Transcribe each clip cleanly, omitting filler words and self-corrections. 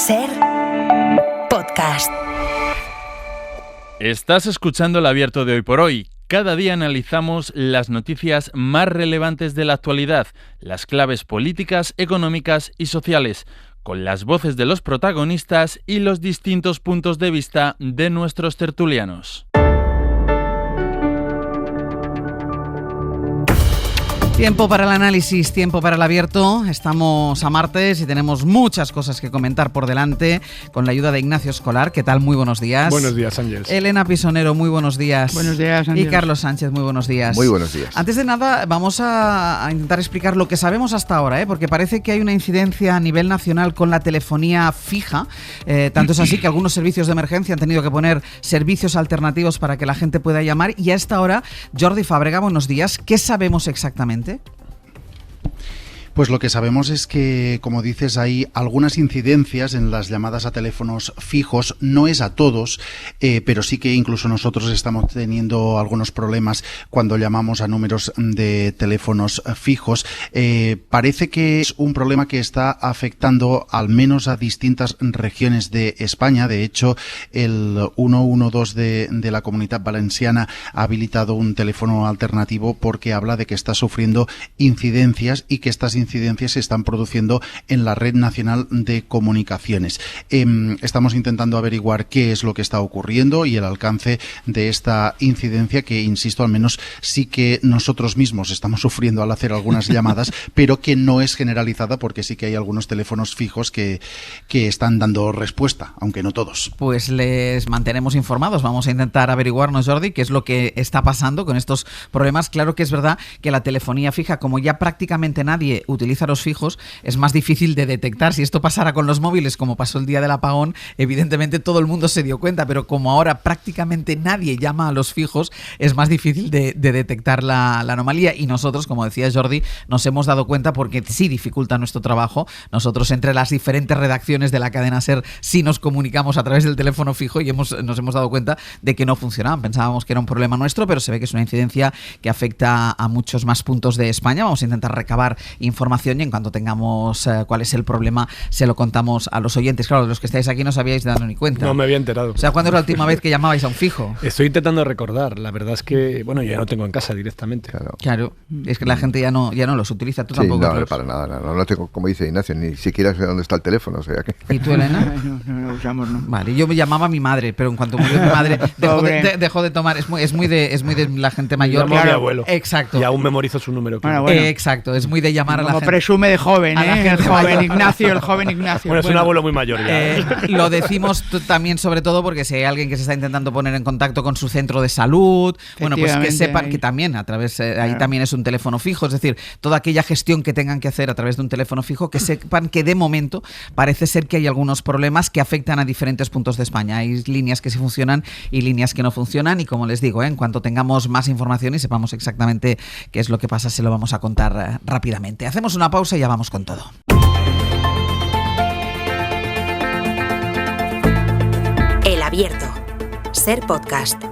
Ser Podcast. Estás escuchando El Abierto de Hoy por Hoy. Cada día analizamos las noticias más relevantes de la actualidad, las claves políticas, económicas y sociales, con las voces de los protagonistas y los distintos puntos de vista de nuestros tertulianos. Tiempo para el análisis, tiempo para el abierto. Estamos a martes y tenemos muchas cosas que comentar por delante con la ayuda de Ignacio Escolar. ¿Qué tal? Muy buenos días. Buenos días, Ángeles. Elena Pisonero, muy buenos días. Buenos días, Ángeles. Y Carlos Sánchez, muy buenos días. Muy buenos días. Antes de nada, vamos a intentar explicar lo que sabemos hasta ahora, porque parece que hay una incidencia a nivel nacional con la telefonía fija. Tanto es así que algunos servicios de emergencia han tenido que poner servicios alternativos para que la gente pueda llamar. Y a esta hora, Jordi Fàbrega, buenos días. ¿Qué sabemos exactamente? Pues lo que sabemos es que, como dices, hay algunas incidencias en las llamadas a teléfonos fijos. No es a todos, pero sí que incluso nosotros estamos teniendo algunos problemas cuando llamamos a números de teléfonos fijos. Parece que es un problema que está afectando al menos a distintas regiones de España. De hecho, el 112 de la Comunitat Valenciana ha habilitado un teléfono alternativo porque habla de que está sufriendo incidencias y que estas incidencias se están produciendo en la Red Nacional de Comunicaciones. Estamos intentando averiguar qué es lo que está ocurriendo y el alcance de esta incidencia que, insisto, al menos sí que nosotros mismos estamos sufriendo al hacer algunas llamadas, pero que no es generalizada porque sí que hay algunos teléfonos fijos que están dando respuesta, aunque no todos. Pues les mantenemos informados. Vamos a intentar averiguarnos, Jordi, qué es lo que está pasando con estos problemas. Claro que es verdad que la telefonía fija, como ya prácticamente nadie utiliza los fijos, es más difícil de detectar. Si esto pasara con los móviles, como pasó el día del apagón, evidentemente todo el mundo se dio cuenta, pero como ahora prácticamente nadie llama a los fijos, es más difícil de detectar la anomalía. Y nosotros, como decía Jordi, nos hemos dado cuenta porque sí dificulta nuestro trabajo. Nosotros, entre las diferentes redacciones de la cadena SER, sí nos comunicamos a través del teléfono fijo y nos hemos dado cuenta de que no funcionaban. Pensábamos que era un problema nuestro, pero se ve que es una incidencia que afecta a muchos más puntos de España. Vamos a intentar recabar información y en cuanto tengamos cuál es el problema se lo contamos a los oyentes. Claro, los que estáis aquí no os habíais dado ni cuenta. No me había enterado. O sea, ¿cuándo es la última vez que llamabais a un fijo? Estoy intentando recordar. La verdad es que, bueno, yo ya no tengo en casa directamente. Claro, es que la gente ya no los utiliza. Tú tampoco. No, para nada. No tengo, como dice Ignacio, ni siquiera sé dónde está el teléfono. O sea que... ¿Y tú, Elena? No lo usamos, ¿no? Vale, yo me llamaba a mi madre, pero en cuanto murió mi madre dejó de tomar. Es muy de la gente mayor. Llamo a mi abuelo. Exacto. Y aún memorizo su número. Bueno. Exacto, es muy de llamar a la gente. Como presume de joven, el joven Ignacio. Bueno, es un abuelo muy mayor ya. Lo decimos también sobre todo porque si hay alguien que se está intentando poner en contacto con su centro de salud, bueno, pues que sepan que también a través, ahí también es un teléfono fijo, es decir, toda aquella gestión que tengan que hacer a través de un teléfono fijo, que sepan que de momento parece ser que hay algunos problemas que afectan a diferentes puntos de España. Hay líneas que sí funcionan y líneas que no funcionan y, como les digo, en cuanto tengamos más información y sepamos exactamente qué es lo que pasa, se lo vamos a contar rápidamente. Hacemos una pausa y ya vamos con todo. El Abierto. Ser Podcast.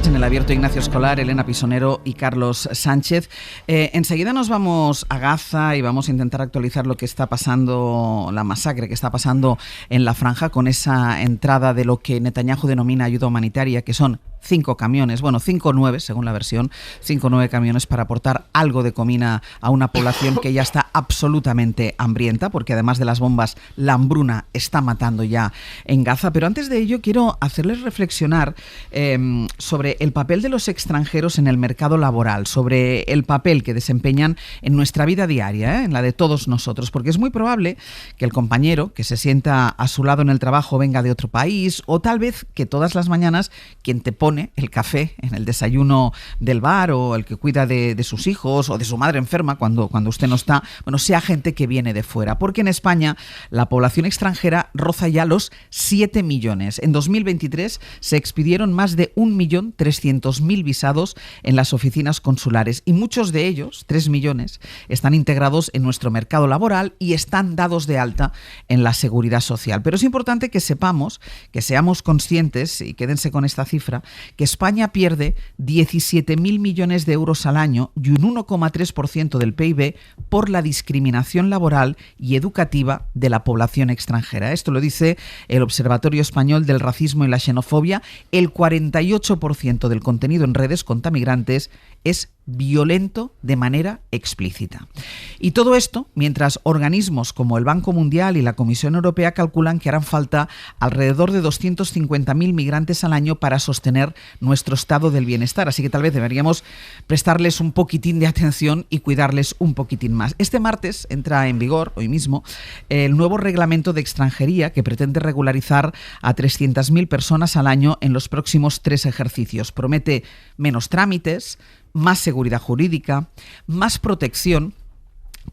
En el abierto, Ignacio Escolar, Elena Pisonero y Carlos Sánchez. Enseguida nos vamos a Gaza y vamos a intentar actualizar lo que está pasando, la masacre que está pasando en la franja con esa entrada de lo que Netanyahu denomina ayuda humanitaria, que son 5 camiones, 5 o 9 según la versión, 5 o 9 camiones para aportar algo de comida a una población que ya está absolutamente hambrienta, porque además de las bombas, la hambruna está matando ya en Gaza. Pero antes de ello quiero hacerles reflexionar sobre el papel de los extranjeros en el mercado laboral, sobre el papel que desempeñan en nuestra vida diaria, en la de todos nosotros, porque es muy probable que el compañero que se sienta a su lado en el trabajo venga de otro país, o tal vez que todas las mañanas quien te pone el café en el desayuno del bar, o el que cuida de sus hijos o de su madre enferma cuando usted no está, sea gente que viene de fuera, porque en España la población extranjera roza ya los 7 millones. En 2023 se expidieron más de 1.300.000 visados en las oficinas consulares y muchos de ellos, 3 millones, están integrados en nuestro mercado laboral y están dados de alta en la seguridad social. Pero es importante que sepamos, que seamos conscientes, y quédense con esta cifra, que España pierde 17.000 millones de euros al año y un 1,3% del PIB por la discriminación laboral y educativa de la población extranjera. Esto lo dice el Observatorio Español del Racismo y la Xenofobia. El 48% del contenido en redes contra migrantes es violento de manera explícita. Y todo esto mientras organismos como el Banco Mundial y la Comisión Europea calculan que harán falta alrededor de 250.000 migrantes al año para sostener nuestro estado del bienestar. Así que tal vez deberíamos prestarles un poquitín de atención y cuidarles un poquitín más. Este martes entra en vigor, hoy mismo, el nuevo reglamento de extranjería que pretende regularizar a 300.000 personas al año en los próximos 3 ejercicios. Promete menos trámites, más seguridad jurídica, más protección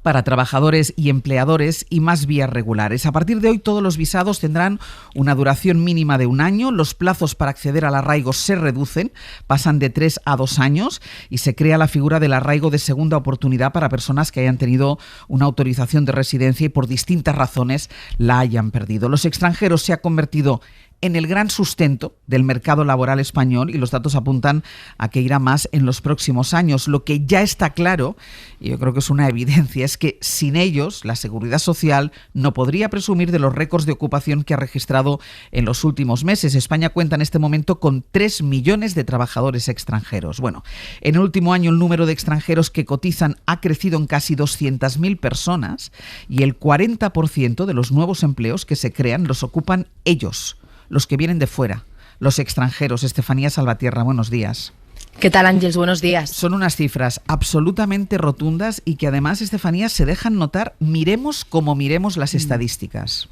para trabajadores y empleadores y más vías regulares. A partir de hoy todos los visados tendrán una duración mínima de 1 año, los plazos para acceder al arraigo se reducen, pasan de 3 a 2 años y se crea la figura del arraigo de segunda oportunidad para personas que hayan tenido una autorización de residencia y por distintas razones la hayan perdido. Los extranjeros se han convertido en el gran sustento del mercado laboral español y los datos apuntan a que irá más en los próximos años. Lo que ya está claro, y yo creo que es una evidencia, es que sin ellos la Seguridad Social no podría presumir de los récords de ocupación que ha registrado en los últimos meses. España cuenta en este momento con 3 millones de trabajadores extranjeros. Bueno, en el último año el número de extranjeros que cotizan ha crecido en casi 200.000 personas y el 40% de los nuevos empleos que se crean los ocupan ellos, los que vienen de fuera, los extranjeros. Estefanía Salvatierra, buenos días. ¿Qué tal, Ángeles? Buenos días. Son unas cifras absolutamente rotundas y que además, Estefanía, se dejan notar, miremos como miremos las estadísticas.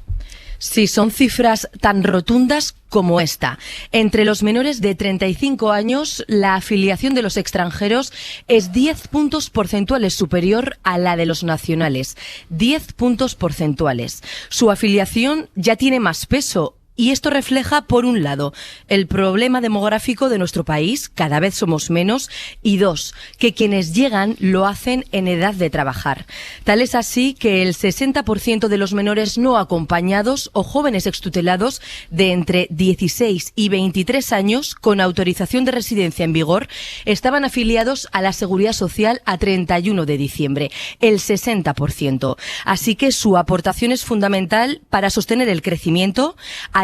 Sí, son cifras tan rotundas como esta. Entre los menores de 35 años, la afiliación de los extranjeros es 10 puntos porcentuales superior a la de los nacionales. 10 puntos porcentuales. Su afiliación ya tiene más peso. Y esto refleja, por un lado, el problema demográfico de nuestro país, cada vez somos menos, y 2, que quienes llegan lo hacen en edad de trabajar. Tal es así que el 60% de los menores no acompañados o jóvenes extutelados de entre 16 y 23 años con autorización de residencia en vigor estaban afiliados a la Seguridad Social a 31 de diciembre, el 60%. Así que su aportación es fundamental para sostener el crecimiento,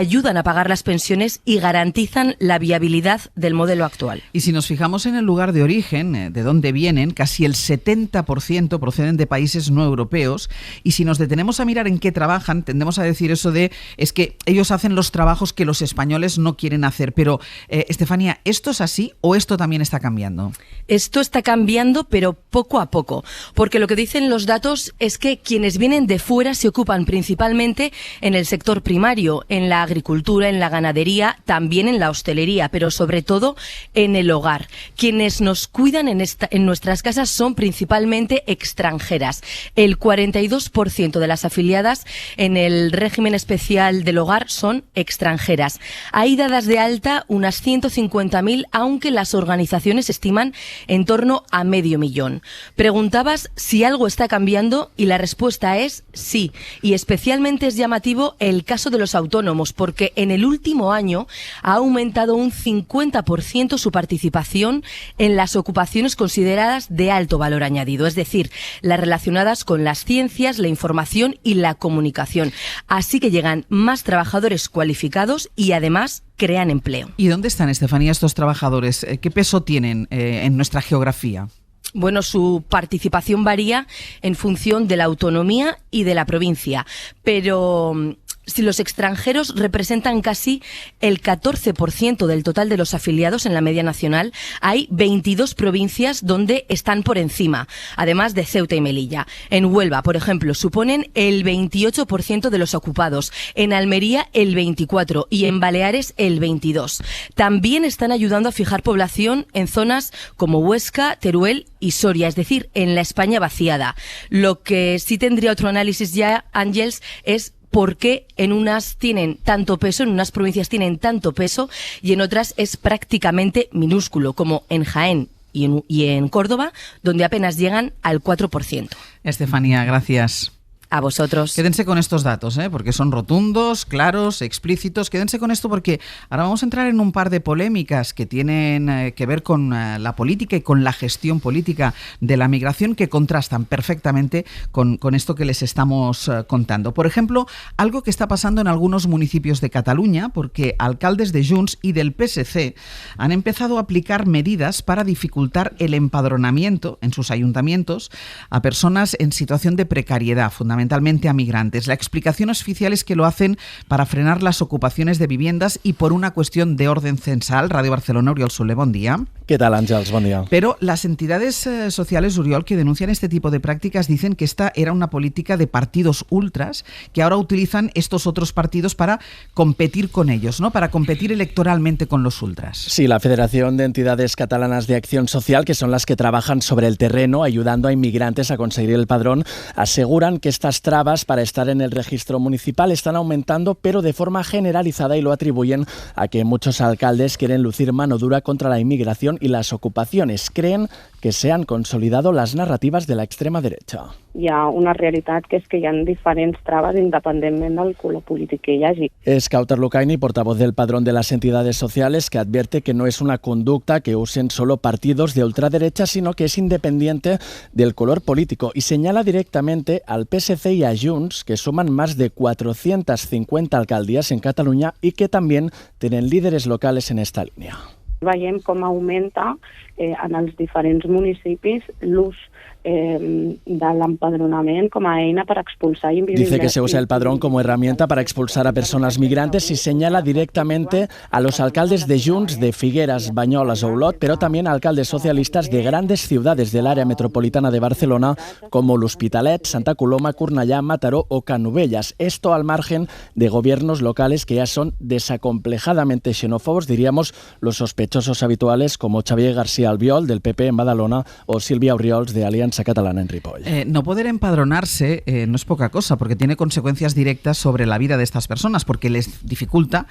ayudan a pagar las pensiones y garantizan la viabilidad del modelo actual. Y si nos fijamos en el lugar de origen, de dónde vienen, casi el 70% proceden de países no europeos, y si nos detenemos a mirar en qué trabajan, tendemos a decir eso de, es que ellos hacen los trabajos que los españoles no quieren hacer. Pero, Estefanía, ¿esto es así o esto también está cambiando? Esto está cambiando, pero poco a poco, porque lo que dicen los datos es que quienes vienen de fuera se ocupan principalmente en el sector primario, en la agricultura, en la ganadería, también en la hostelería, pero sobre todo en el hogar. Quienes nos cuidan en nuestras casas son principalmente extranjeras. El 42% de las afiliadas en el régimen especial del hogar son extranjeras. Hay dadas de alta unas 150.000, aunque las organizaciones estiman en torno a 500.000. Preguntabas si algo está cambiando y la respuesta es sí. Y especialmente es llamativo el caso de los autónomos, porque en el último año ha aumentado un 50% su participación en las ocupaciones consideradas de alto valor añadido, es decir, las relacionadas con las ciencias, la información y la comunicación. Así que llegan más trabajadores cualificados y además crean empleo. ¿Y dónde están, Estefanía, estos trabajadores? ¿Qué peso tienen en nuestra geografía? Bueno, su participación varía en función de la autonomía y de la provincia, pero si los extranjeros representan casi el 14% del total de los afiliados en la media nacional, hay 22 provincias donde están por encima, además de Ceuta y Melilla. En Huelva, por ejemplo, suponen el 28% de los ocupados, en Almería el 24% y en Baleares el 22%. También están ayudando a fijar población en zonas como Huesca, Teruel y Soria, es decir, en la España vaciada. Lo que sí tendría otro análisis ya, Ángeles, es por qué en unas tienen tanto peso, en unas provincias tienen tanto peso y en otras es prácticamente minúsculo, como en Jaén y en Córdoba, donde apenas llegan al 4%. Estefanía, gracias. A vosotros. Quédense con estos datos, porque son rotundos, claros, explícitos. Quédense con esto porque ahora vamos a entrar en un par de polémicas que tienen que ver con la política y con la gestión política de la migración, que contrastan perfectamente con esto que les estamos contando. Por ejemplo, algo que está pasando en algunos municipios de Cataluña, porque alcaldes de Junts y del PSC han empezado a aplicar medidas para dificultar el empadronamiento en sus ayuntamientos a personas en situación de precariedad, fundamentalmente a migrantes. La explicación oficial es que lo hacen para frenar las ocupaciones de viviendas y por una cuestión de orden censal. Radio Barcelona, Oriol Soler, buen día. ¿Qué tal, Àngels? Buen día. Pero las entidades sociales, Oriol, que denuncian este tipo de prácticas dicen que esta era una política de partidos ultras que ahora utilizan estos otros partidos para competir con ellos, ¿no? Para competir electoralmente con los ultras. Sí, la Federación de Entidades Catalanas de Acción Social, que son las que trabajan sobre el terreno ayudando a inmigrantes a conseguir el padrón, aseguran que estas trabas para estar en el registro municipal están aumentando, pero de forma generalizada, y lo atribuyen a que muchos alcaldes quieren lucir mano dura contra la inmigración y las ocupaciones. Creen que se han consolidado las narrativas de la extrema derecha. Hi ha una realitat que és que hi ha diferents traves independentment del color polític que hi hagi. Es Kautar Lucaini, portavoz del Padrón de las Entidades Sociales, que advierte que no es una conducta que usen solo partidos de ultraderecha, sino que es independiente del color político, y señala directamente al PSC y a Junts, que suman más de 450 alcaldías en Cataluña y que también tienen líderes locales en esta línea. Veiem com augmenta en els diferents municipis l'ús de l'empadronament com a eina para expulsar invidentes. Dice que se usa el padrón como herramienta para expulsar a personas migrantes y señala directamente a los alcaldes de Junts, de Figueras, Banyoles o Olot, pero también a alcaldes socialistas de grandes ciudades del área metropolitana de Barcelona como l'Hospitalet, Santa Coloma, Cornellà, Mataró o Canovelles. Esto al margen de gobiernos locales que ya son desacomplejadamente xenófobos, diríamos los sospechosos habituales como Xavier García Albiol del PP en Badalona o Sílvia Oriols de Alianza Catalana en Ripoll. No poder empadronarse no es poca cosa, porque tiene consecuencias directas sobre la vida de estas personas, porque les dificulta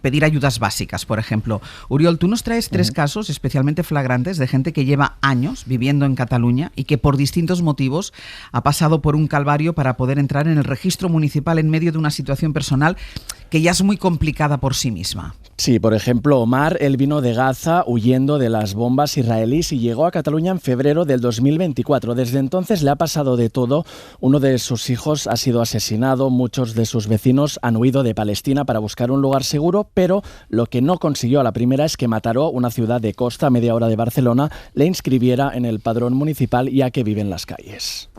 pedir ayudas básicas, por ejemplo. Oriol, tú nos traes 3 casos especialmente flagrantes de gente que lleva años viviendo en Cataluña y que por distintos motivos ha pasado por un calvario para poder entrar en el registro municipal en medio de una situación personal que ya es muy complicada por sí misma. Sí, por ejemplo, Omar, él vino de Gaza huyendo de las bombas israelíes y llegó a Cataluña en febrero del 2024. Desde entonces le ha pasado de todo. Uno de sus hijos ha sido asesinado, muchos de sus vecinos han huido de Palestina para buscar un lugar seguro, pero lo que no consiguió a la primera es que Mataró, una ciudad de costa a media hora de Barcelona, le inscribiera en el padrón municipal, ya que vive en las calles.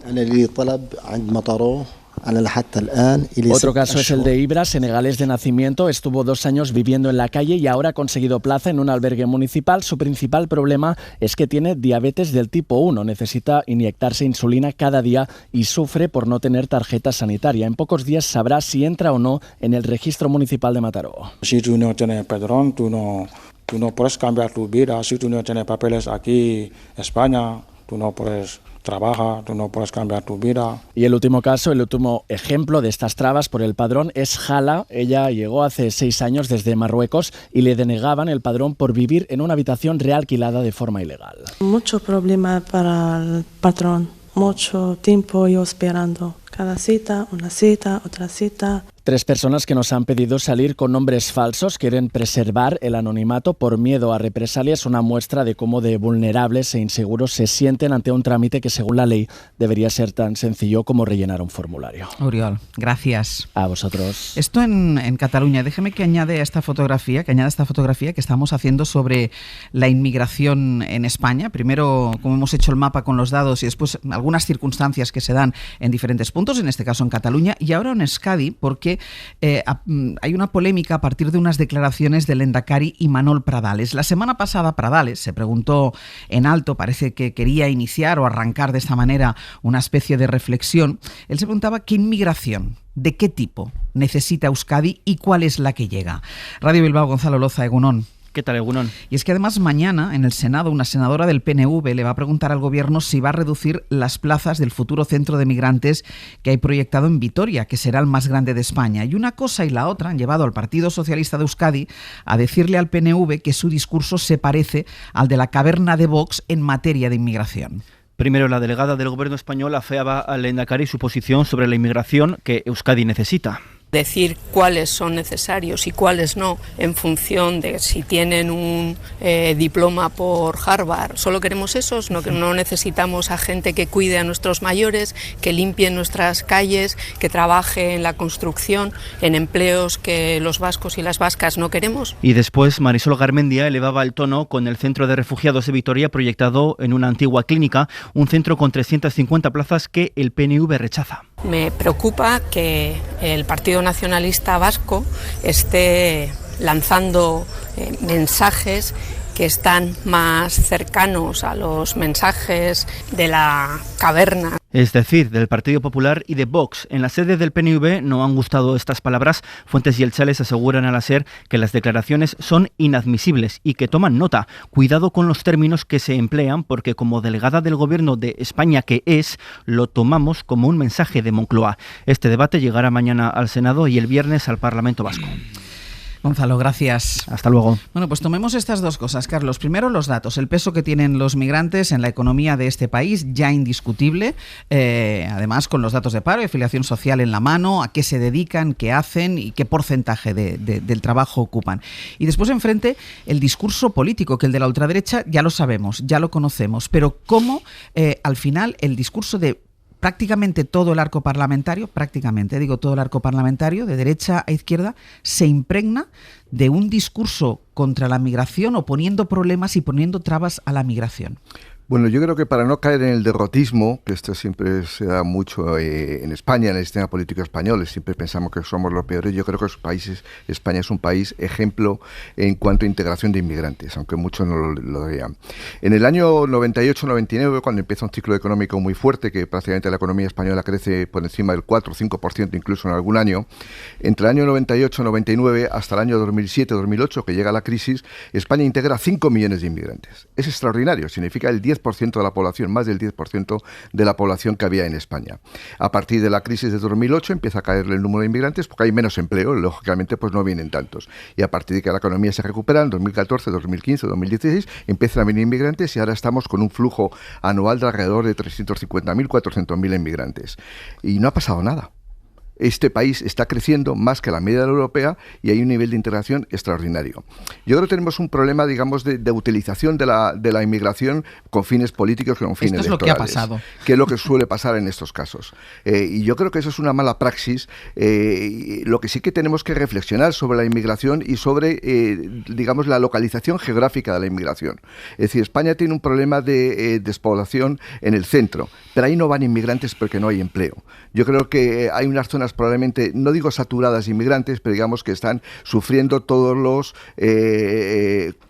Otro caso es el de Ibra, senegalés de nacimiento, estuvo 2 años viviendo en la calle y ahora ha conseguido plaza en un albergue municipal. Su principal problema es que tiene diabetes del tipo 1, necesita inyectarse insulina cada día y sufre por no tener tarjeta sanitaria. En pocos días sabrá si entra o no en el registro municipal de Mataró. Si tú no tienes padrón, tú no puedes cambiar tu vida. Si tú no tienes papeles aquí en España, tú no puedes trabajar, tú no puedes cambiar tu vida. Y el último caso, el último ejemplo de estas trabas por el padrón es Hala. Ella llegó hace 6 años desde Marruecos y le denegaban el padrón por vivir en una habitación realquilada de forma ilegal. Mucho problema para el padrón, mucho tiempo yo esperando. Cada cita, una cita, otra cita. 3 personas que nos han pedido salir con nombres falsos quieren preservar el anonimato por miedo a represalias, una muestra de cómo de vulnerables e inseguros se sienten ante un trámite que según la ley debería ser tan sencillo como rellenar un formulario. Oriol, gracias. A vosotros. Esto en Cataluña. Déjeme que añada esta fotografía que estamos haciendo sobre la inmigración en España. Primero, como hemos hecho el mapa con los dados y después algunas circunstancias que se dan en diferentes puntos, en este caso en Cataluña, y ahora en Euskadi, porque hay una polémica a partir de unas declaraciones del Lehendakari Imanol Pradales. La semana pasada Pradales se preguntó en alto, parece que quería iniciar o arrancar de esta manera una especie de reflexión. Él se preguntaba qué inmigración, de qué tipo necesita Euskadi y cuál es la que llega. Radio Bilbao, Gonzalo Loza, Egunon. ¿Qué tal, Egunon? Y es que además mañana en el Senado una senadora del PNV le va a preguntar al gobierno si va a reducir las plazas del futuro centro de migrantes que hay proyectado en Vitoria, que será el más grande de España. Y una cosa y la otra han llevado al Partido Socialista de Euskadi a decirle al PNV que su discurso se parece al de la caverna de Vox en materia de inmigración. Primero, la delegada del gobierno español afeaba al Lehendakari su posición sobre la inmigración que Euskadi necesita. Decir cuáles son necesarios y cuáles no en función de si tienen un diploma por Harvard. Solo queremos esos, no necesitamos a gente que cuide a nuestros mayores, que limpie nuestras calles, que trabaje en la construcción, en empleos que los vascos y las vascas no queremos. Y después Marisol Garmendia elevaba el tono con el centro de refugiados de Vitoria proyectado en una antigua clínica, un centro con 350 plazas que el PNV rechaza. Me preocupa que el Partido Nacionalista Vasco esté lanzando mensajes que están más cercanos a los mensajes de la caverna. Es decir, del Partido Popular y de Vox. En la sede del PNV no han gustado estas palabras. Fuentes yeltsales aseguran a la SER que las declaraciones son inadmisibles y que toman nota. Cuidado con los términos que se emplean porque como delegada del Gobierno de España que es, lo tomamos como un mensaje de Moncloa. Este debate llegará mañana al Senado y el viernes al Parlamento Vasco. Gonzalo, gracias. Hasta luego. Bueno, pues tomemos estas dos cosas, Carlos. Primero, los datos. El peso que tienen los migrantes en la economía de este país, ya indiscutible. Además, con los datos de paro y afiliación social en la mano, a qué se dedican, qué hacen y qué porcentaje del trabajo ocupan. Y después, enfrente, el discurso político, que el de la ultraderecha ya lo sabemos, ya lo conocemos. Pero cómo, al final, el discurso de prácticamente todo el arco parlamentario, de derecha a izquierda, se impregna de un discurso contra la migración o poniendo problemas y poniendo trabas a la migración. Bueno, yo creo que para no caer en el derrotismo, que esto siempre se da mucho en España, en el sistema político español, siempre pensamos que somos los peores, yo creo que España es un país ejemplo en cuanto a integración de inmigrantes, aunque muchos no lo vean. En el año 98-99, cuando empieza un ciclo económico muy fuerte, que prácticamente la economía española crece por encima del 4 o 5% incluso en algún año, entre el año 98-99 hasta el año 2007-2008, que llega la crisis, España integra 5 millones de inmigrantes. Es extraordinario, significa el 10% de la población, más del 10% de la población que había en España. A partir de la crisis de 2008 empieza a caer el número de inmigrantes porque hay menos empleo, lógicamente pues no vienen tantos. Y a partir de que la economía se recupera, en 2014, 2015, 2016, empiezan a venir inmigrantes y ahora estamos con un flujo anual de alrededor de 350.000, 400.000 inmigrantes. Y no ha pasado nada. Este país está creciendo más que la media de la europea y hay un nivel de integración extraordinario. Yo creo que tenemos un problema, digamos, de utilización de la inmigración con fines políticos que con fines electorales. Esto es lo que ha pasado. Que es lo que suele pasar en estos casos. Y yo creo que eso es una mala praxis. Lo que sí que tenemos que reflexionar sobre la inmigración y sobre, digamos, la localización geográfica de la inmigración. Es decir, España tiene un problema de despoblación en el centro, pero ahí no van inmigrantes porque no hay empleo. Yo creo que hay unas zonas probablemente, no digo saturadas de inmigrantes, pero digamos que están sufriendo todos los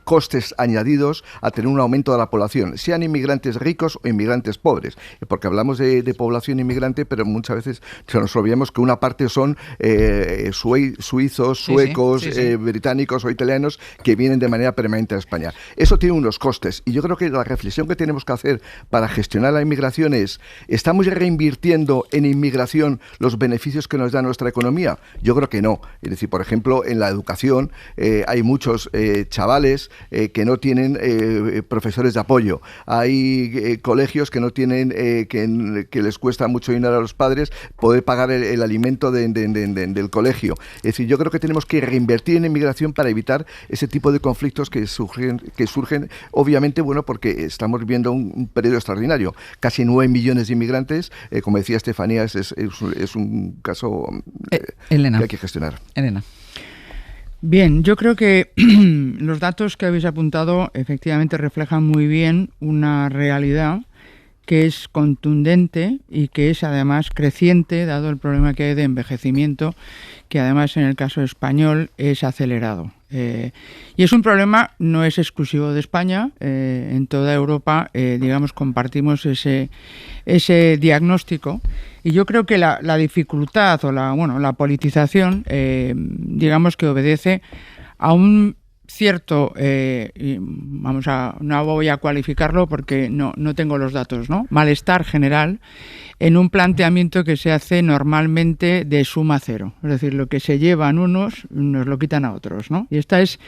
costes añadidos a tener un aumento de la población, sean inmigrantes ricos o inmigrantes pobres, porque hablamos de población inmigrante, pero muchas veces nos olvidamos que una parte son suizos, suecos, británicos o italianos que vienen de manera permanente a España. Eso tiene unos costes y yo creo que la reflexión que tenemos que hacer para gestionar la inmigración es, ¿estamos reinvirtiendo en inmigración los beneficios que nos da nuestra economía? Yo creo que no. Es decir, por ejemplo, en la educación hay muchos chavales que no tienen profesores de apoyo. Hay colegios que no tienen, que les cuesta mucho dinero a los padres poder pagar el alimento del colegio. Es decir, yo creo que tenemos que reinvertir en inmigración para evitar ese tipo de conflictos que surgen obviamente, bueno, porque estamos viviendo un periodo extraordinario. Casi 9 millones de inmigrantes, como decía Estefanía, es un caso Elena, que hay que gestionar. Elena. Bien, yo creo que los datos que habéis apuntado efectivamente reflejan muy bien una realidad que es contundente y que es además creciente, dado el problema que hay de envejecimiento, que además en el caso español es acelerado. Y es un problema, no es exclusivo de España, en toda Europa, digamos, compartimos ese diagnóstico. Y yo creo que la dificultad o la politización, digamos que obedece a un cierto, no voy a cualificarlo porque no tengo los datos, ¿no? Malestar general en un planteamiento que se hace normalmente de suma cero. Es decir, lo que se llevan unos, nos lo quitan a otros, ¿no? Y esta es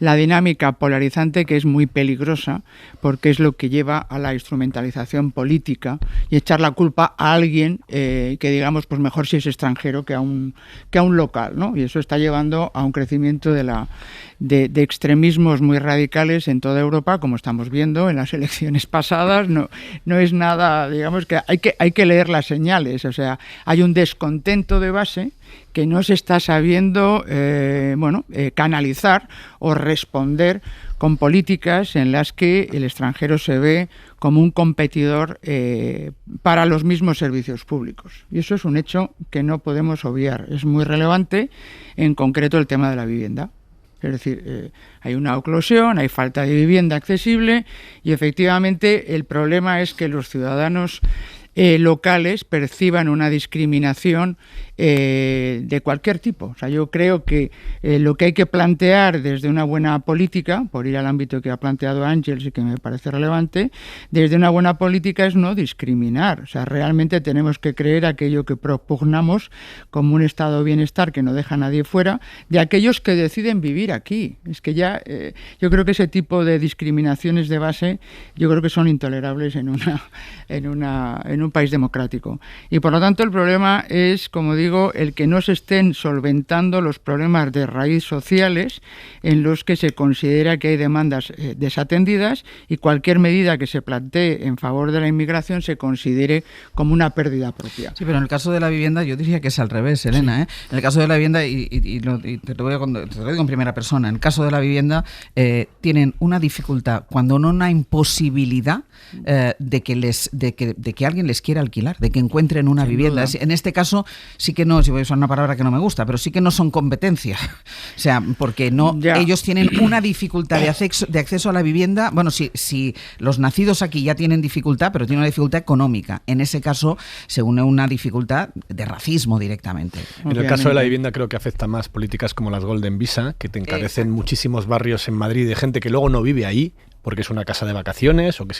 la dinámica polarizante, que es muy peligrosa porque es lo que lleva a la instrumentalización política y echar la culpa a alguien que digamos pues mejor si es extranjero que a un local, ¿no? Y eso está llevando a un crecimiento de extremismos muy radicales en toda Europa, como estamos viendo en las elecciones pasadas. No es nada, digamos que hay que leer las señales, o sea, hay un descontento de base que no se está sabiendo canalizar o responder con políticas en las que el extranjero se ve como un competidor para los mismos servicios públicos. Y eso es un hecho que no podemos obviar. Es muy relevante, en concreto el tema de la vivienda. Es decir, hay una oclusión, hay falta de vivienda accesible y efectivamente el problema es que los ciudadanos locales perciban una discriminación de cualquier tipo. O sea, yo creo que lo que hay que plantear desde una buena política, por ir al ámbito que ha planteado Ángels y que me parece relevante, desde una buena política es no discriminar. O sea, realmente tenemos que creer aquello que propugnamos como un estado de bienestar que no deja a nadie fuera, de aquellos que deciden vivir aquí. Es que ya yo creo que ese tipo de discriminaciones de base yo creo que son intolerables en un país democrático. Y por lo tanto el problema es, como digo, el que no se estén solventando los problemas de raíz sociales en los que se considera que hay demandas desatendidas y cualquier medida que se plantee en favor de la inmigración se considere como una pérdida propia. Sí, pero en el caso de la vivienda yo diría que es al revés, Elena. Sí. En el caso de la vivienda, y te lo digo en primera persona, en el caso de la vivienda tienen una dificultad, cuando no una imposibilidad de que alguien les quiera alquilar, de que encuentren una vivienda. En este caso sí que no, si voy a usar una palabra que no me gusta, pero sí que no son competencia. O sea, porque ellos tienen una dificultad de acceso a la vivienda. Bueno, si los nacidos aquí ya tienen dificultad, pero tienen una dificultad económica. En ese caso se une una dificultad de racismo directamente. En el caso de la vivienda creo que afecta más políticas como las Golden Visa, que te encarecen muchísimos barrios en Madrid de gente que luego no vive ahí, porque es una casa de vacaciones o que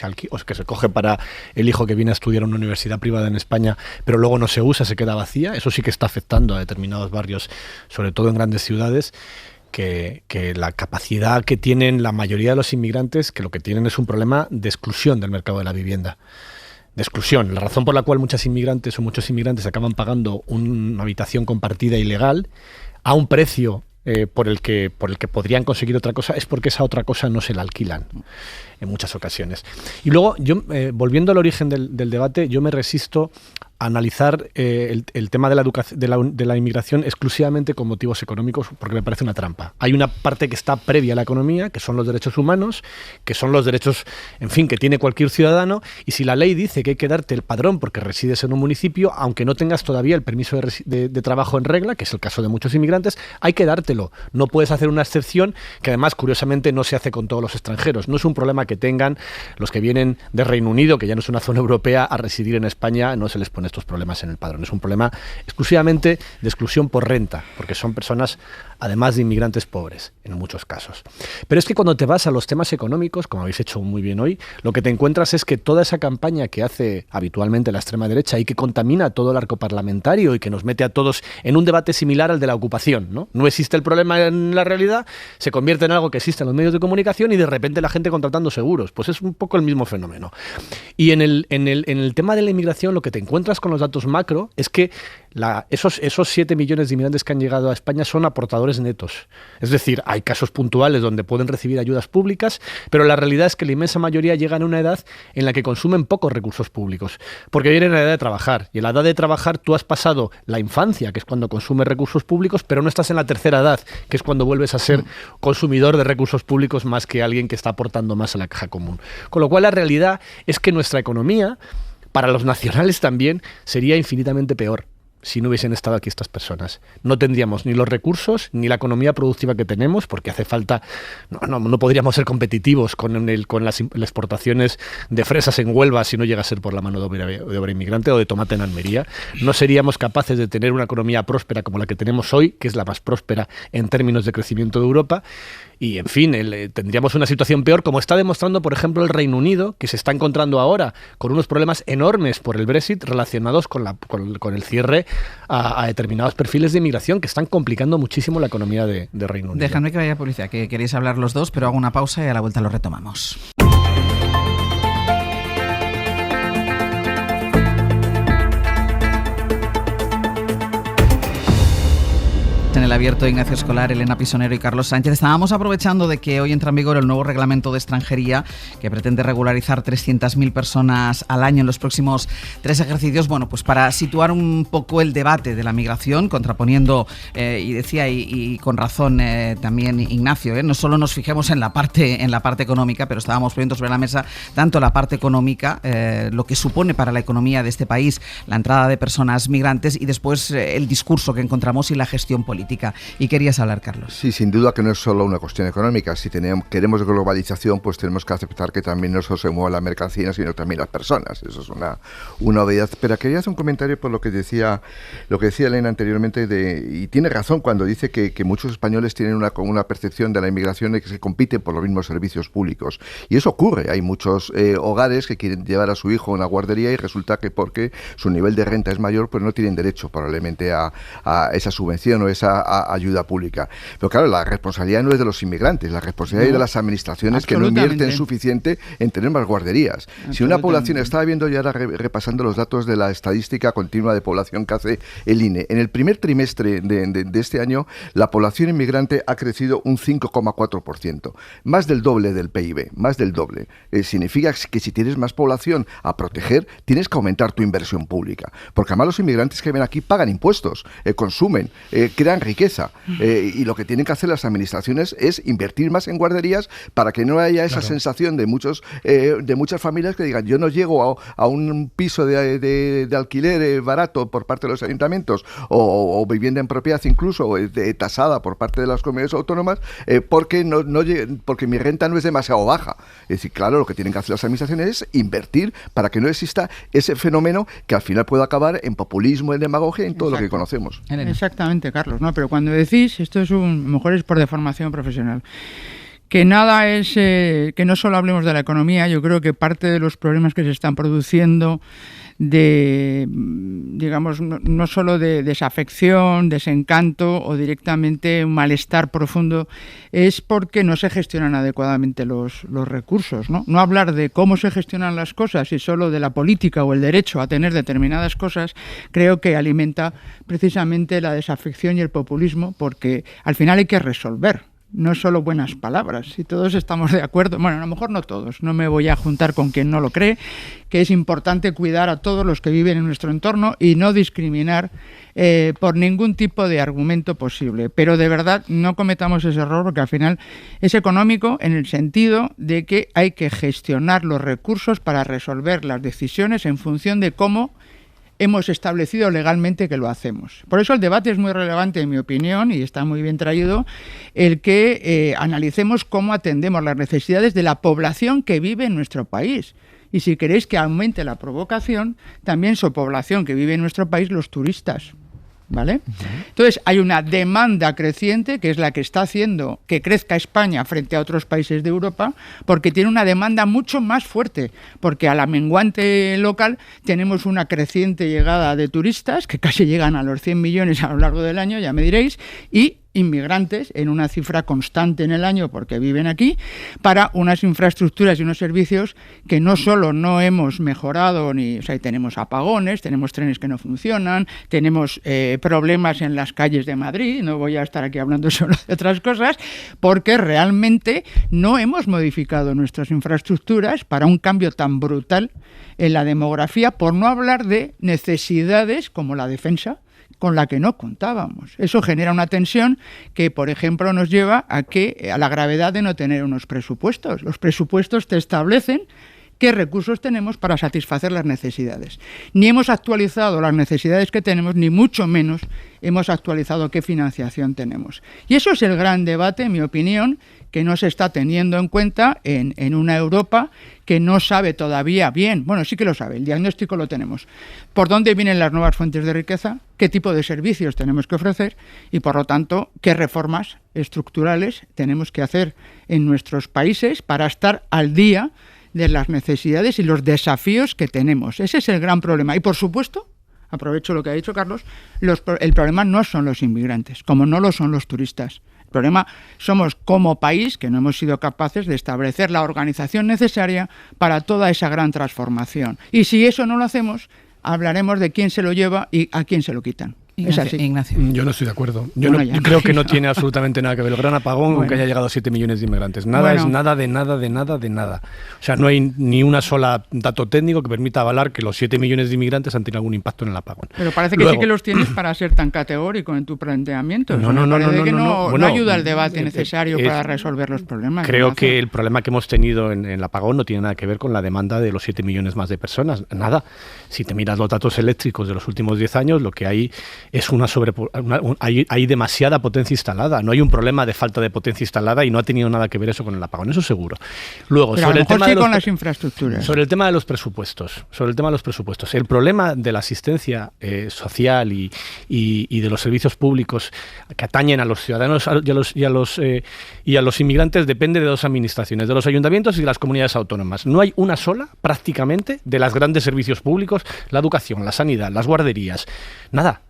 se coge para el hijo que viene a estudiar a una universidad privada en España, pero luego no se usa, se queda vacía. Eso sí que está afectando a determinados barrios, sobre todo en grandes ciudades, que la capacidad que tienen la mayoría de los inmigrantes, que lo que tienen es un problema de exclusión del mercado de la vivienda. De exclusión. La razón por la cual muchos inmigrantes acaban pagando una habitación compartida ilegal a un precio por el que podrían conseguir otra cosa es porque esa otra cosa no se la alquilan en muchas ocasiones. Y luego, yo volviendo al origen del debate, yo me resisto a analizar el tema de la inmigración exclusivamente con motivos económicos, porque me parece una trampa. Hay una parte que está previa a la economía, que son los derechos humanos, que son los derechos, en fin, que tiene cualquier ciudadano, y si la ley dice que hay que darte el padrón porque resides en un municipio, aunque no tengas todavía el permiso de trabajo en regla, que es el caso de muchos inmigrantes, hay que dártelo. No puedes hacer una excepción que además, curiosamente, no se hace con todos los extranjeros. No es un problema que tengan los que vienen de Reino Unido, que ya no es una zona europea, a residir en España, no se les pone estos problemas en el padrón. Es un problema exclusivamente de exclusión por renta, porque son personas, además de inmigrantes pobres, en muchos casos. Pero es que cuando te vas a los temas económicos, como habéis hecho muy bien hoy, lo que te encuentras es que toda esa campaña que hace habitualmente la extrema derecha y que contamina todo el arco parlamentario y que nos mete a todos en un debate similar al de la ocupación, ¿no? No existe el problema en la realidad, se convierte en algo que existe en los medios de comunicación y de repente la gente contratando seguros. Pues es un poco el mismo fenómeno. Y en el tema de la inmigración, lo que te encuentras con los datos macro es que esos 7 millones de inmigrantes que han llegado a España son aportadores netos. Es decir, hay casos puntuales donde pueden recibir ayudas públicas, pero la realidad es que la inmensa mayoría llegan a una edad en la que consumen pocos recursos públicos, porque vienen a la edad de trabajar. Y en la edad de trabajar tú has pasado la infancia, que es cuando consumes recursos públicos, pero no estás en la tercera edad, que es cuando vuelves a ser consumidor de recursos públicos más que alguien que está aportando más a la caja común. Con lo cual la realidad es que nuestra economía, para los nacionales también, sería infinitamente peor si no hubiesen estado aquí estas personas. No tendríamos ni los recursos ni la economía productiva que tenemos, porque hace falta, no podríamos ser competitivos con las exportaciones de fresas en Huelva si no llega a ser por la mano de obra inmigrante, o de tomate en Almería. No seríamos capaces de tener una economía próspera como la que tenemos hoy, que es la más próspera en términos de crecimiento de Europa. y en fin, tendríamos una situación peor, como está demostrando, por ejemplo, el Reino Unido, que se está encontrando ahora con unos problemas enormes por el Brexit relacionados con el cierre a determinados perfiles de inmigración que están complicando muchísimo la economía de Reino Unido. Déjame que vaya a publicidad, que queréis hablar los dos, pero hago una pausa y a la vuelta lo retomamos. En el abierto, Ignacio Escolar, Elena Pisonero y Carlos Sánchez. Estábamos aprovechando de que hoy entra en vigor el nuevo reglamento de extranjería que pretende regularizar 300.000 personas al año en los próximos 3 ejercicios. Bueno, pues para situar un poco el debate de la migración, contraponiendo, y decía, y con razón también Ignacio, no solo nos fijemos en la parte económica, pero estábamos poniendo sobre la mesa tanto la parte económica, lo que supone para la economía de este país la entrada de personas migrantes, y después el discurso que encontramos y la gestión política. Y querías hablar, Carlos. Sí, sin duda que no es solo una cuestión económica. Si queremos globalización, pues tenemos que aceptar que también no solo se mueva la mercancía, sino también las personas. Eso es una obviedad. Pero quería hacer un comentario por lo que decía Elena anteriormente, y tiene razón cuando dice que muchos españoles tienen una percepción de la inmigración de que se compite por los mismos servicios públicos. Y eso ocurre. Hay muchos hogares que quieren llevar a su hijo a una guardería y resulta que porque su nivel de renta es mayor, pues no tienen derecho probablemente a esa subvención o esa ayuda pública. Pero claro, la responsabilidad no es de los inmigrantes, la responsabilidad es de las administraciones que no invierten suficiente en tener más guarderías. Si una población, estaba viendo y ahora repasando los datos de la estadística continua de población que hace el INE, en el primer trimestre de este año, la población inmigrante ha crecido un 5,4%, más del doble del PIB, más del doble. Significa que si tienes más población a proteger, tienes que aumentar tu inversión pública, porque además los inmigrantes que ven aquí pagan impuestos, consumen, crean riqueza, y lo que tienen que hacer las administraciones es invertir más en guarderías para que no haya esa sensación de muchas familias que digan, yo no llego a un piso de alquiler barato por parte de los ayuntamientos o vivienda en propiedad incluso tasada por parte de las comunidades autónomas porque mi renta no es demasiado baja. Es decir, claro, lo que tienen que hacer las administraciones es invertir para que no exista ese fenómeno que al final puede acabar en populismo, en demagogia, en todo lo que conocemos. Exactamente, Carlos. No, pero cuando decís, esto es mejor es por deformación profesional, que nada es, que no solo hablemos de la economía. Yo creo que parte de los problemas que se están produciendo digamos, no solo de desafección, desencanto o directamente un malestar profundo, es porque no se gestionan adecuadamente los recursos, ¿no? No hablar de cómo se gestionan las cosas y solo de la política o el derecho a tener determinadas cosas, creo que alimenta precisamente la desafección y el populismo, porque al final hay que resolver. No solo buenas palabras, si todos estamos de acuerdo, bueno, a lo mejor no todos, no me voy a juntar con quien no lo cree, que es importante cuidar a todos los que viven en nuestro entorno y no discriminar por ningún tipo de argumento posible. Pero de verdad no cometamos ese error, porque al final es económico en el sentido de que hay que gestionar los recursos para resolver las decisiones en función de cómo hemos establecido legalmente que lo hacemos. Por eso el debate es muy relevante, en mi opinión, y está muy bien traído, el que analicemos cómo atendemos las necesidades de la población que vive en nuestro país. Y si queréis que aumente la provocación, también su población que vive en nuestro país, los turistas. ¿Vale? Entonces hay una demanda creciente que es la que está haciendo que crezca España frente a otros países de Europa, porque tiene una demanda mucho más fuerte, porque a la menguante local tenemos una creciente llegada de turistas que casi llegan a los 100 millones a lo largo del año, ya me diréis, y inmigrantes en una cifra constante en el año porque viven aquí, para unas infraestructuras y unos servicios que no solo no hemos mejorado, o sea, tenemos apagones, tenemos trenes que no funcionan, tenemos problemas en las calles de Madrid, no voy a estar aquí hablando solo de otras cosas, porque realmente no hemos modificado nuestras infraestructuras para un cambio tan brutal en la demografía, por no hablar de necesidades como la defensa, con la que no contábamos. Eso genera una tensión que, por ejemplo, nos lleva a la gravedad de no tener unos presupuestos. Los presupuestos te establecen qué recursos tenemos para satisfacer las necesidades. Ni hemos actualizado las necesidades que tenemos, ni mucho menos hemos actualizado qué financiación tenemos. Y eso es el gran debate, en mi opinión, que no se está teniendo en cuenta en una Europa que no sabe todavía bien, bueno, sí que lo sabe, el diagnóstico lo tenemos, por dónde vienen las nuevas fuentes de riqueza, qué tipo de servicios tenemos que ofrecer y, por lo tanto, qué reformas estructurales tenemos que hacer en nuestros países para estar al día de las necesidades y los desafíos que tenemos. Ese es el gran problema. Y, por supuesto, aprovecho lo que ha dicho Carlos, el problema no son los inmigrantes, como no lo son los turistas. El problema somos como país que no hemos sido capaces de establecer la organización necesaria para toda esa gran transformación. Y si eso no lo hacemos, hablaremos de quién se lo lleva y a quién se lo quitan. Ignacio, es así. Ignacio. Yo no estoy de acuerdo. Yo creo que no tiene absolutamente nada que ver el gran apagón con que haya llegado 7 millones de inmigrantes. Nada es nada de nada de nada de nada. O sea, no hay ni una sola dato técnico que permita avalar que los 7 millones de inmigrantes han tenido algún impacto en el apagón. Pero parece que sí que los tienes para ser tan categórico en tu planteamiento. No ayuda al debate necesario para resolver los problemas. Creo que el problema que hemos tenido en el apagón no tiene nada que ver con la demanda de los 7 millones más de personas. Nada. Si te miras los datos eléctricos de los últimos 10 años, lo que hay es hay demasiada potencia instalada. No hay un problema de falta de potencia instalada y no ha tenido nada que ver eso con el apagón, eso seguro. Luego, pero sobre el tema de las infraestructuras. Sobre el tema de los presupuestos. El problema de la asistencia social y de los servicios públicos que atañen a los ciudadanos y a los inmigrantes depende de dos administraciones, de los ayuntamientos y de las comunidades autónomas. No hay una sola, prácticamente, de las grandes servicios públicos, la educación, la sanidad, las guarderías, nada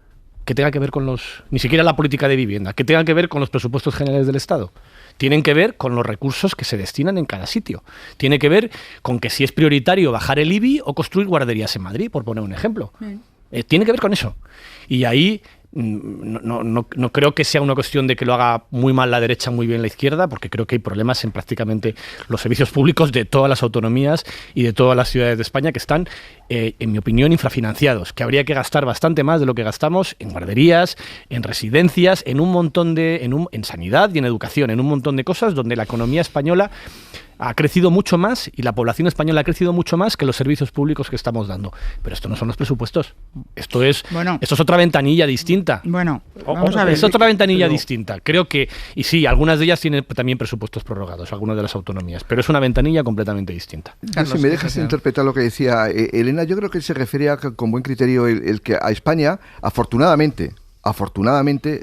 que tenga que ver con ni siquiera la política de vivienda, que tenga que ver con los presupuestos generales del Estado. Tienen que ver con los recursos que se destinan en cada sitio. Tiene que ver con que si es prioritario bajar el IBI o construir guarderías en Madrid, por poner un ejemplo. Tiene que ver con eso. Y ahí no creo que sea una cuestión de que lo haga muy mal la derecha, muy bien la izquierda, porque creo que hay problemas en prácticamente los servicios públicos de todas las autonomías y de todas las ciudades de España que están, en mi opinión, infrafinanciados, que habría que gastar bastante más de lo que gastamos en guarderías, en residencias, en un montón en sanidad y en educación, en un montón de cosas donde la economía española ha crecido mucho más y la población española ha crecido mucho más que los servicios públicos que estamos dando. Pero esto no son los presupuestos. Esto es otra ventanilla distinta. Vamos a ver. Es otra ventanilla distinta. Creo que, y sí, algunas de ellas tienen también presupuestos prorrogados, algunas de las autonomías, pero es una ventanilla completamente distinta. Carlos, si me dejas interpretar lo que decía Elena, yo creo que se refería con buen criterio el que a España, afortunadamente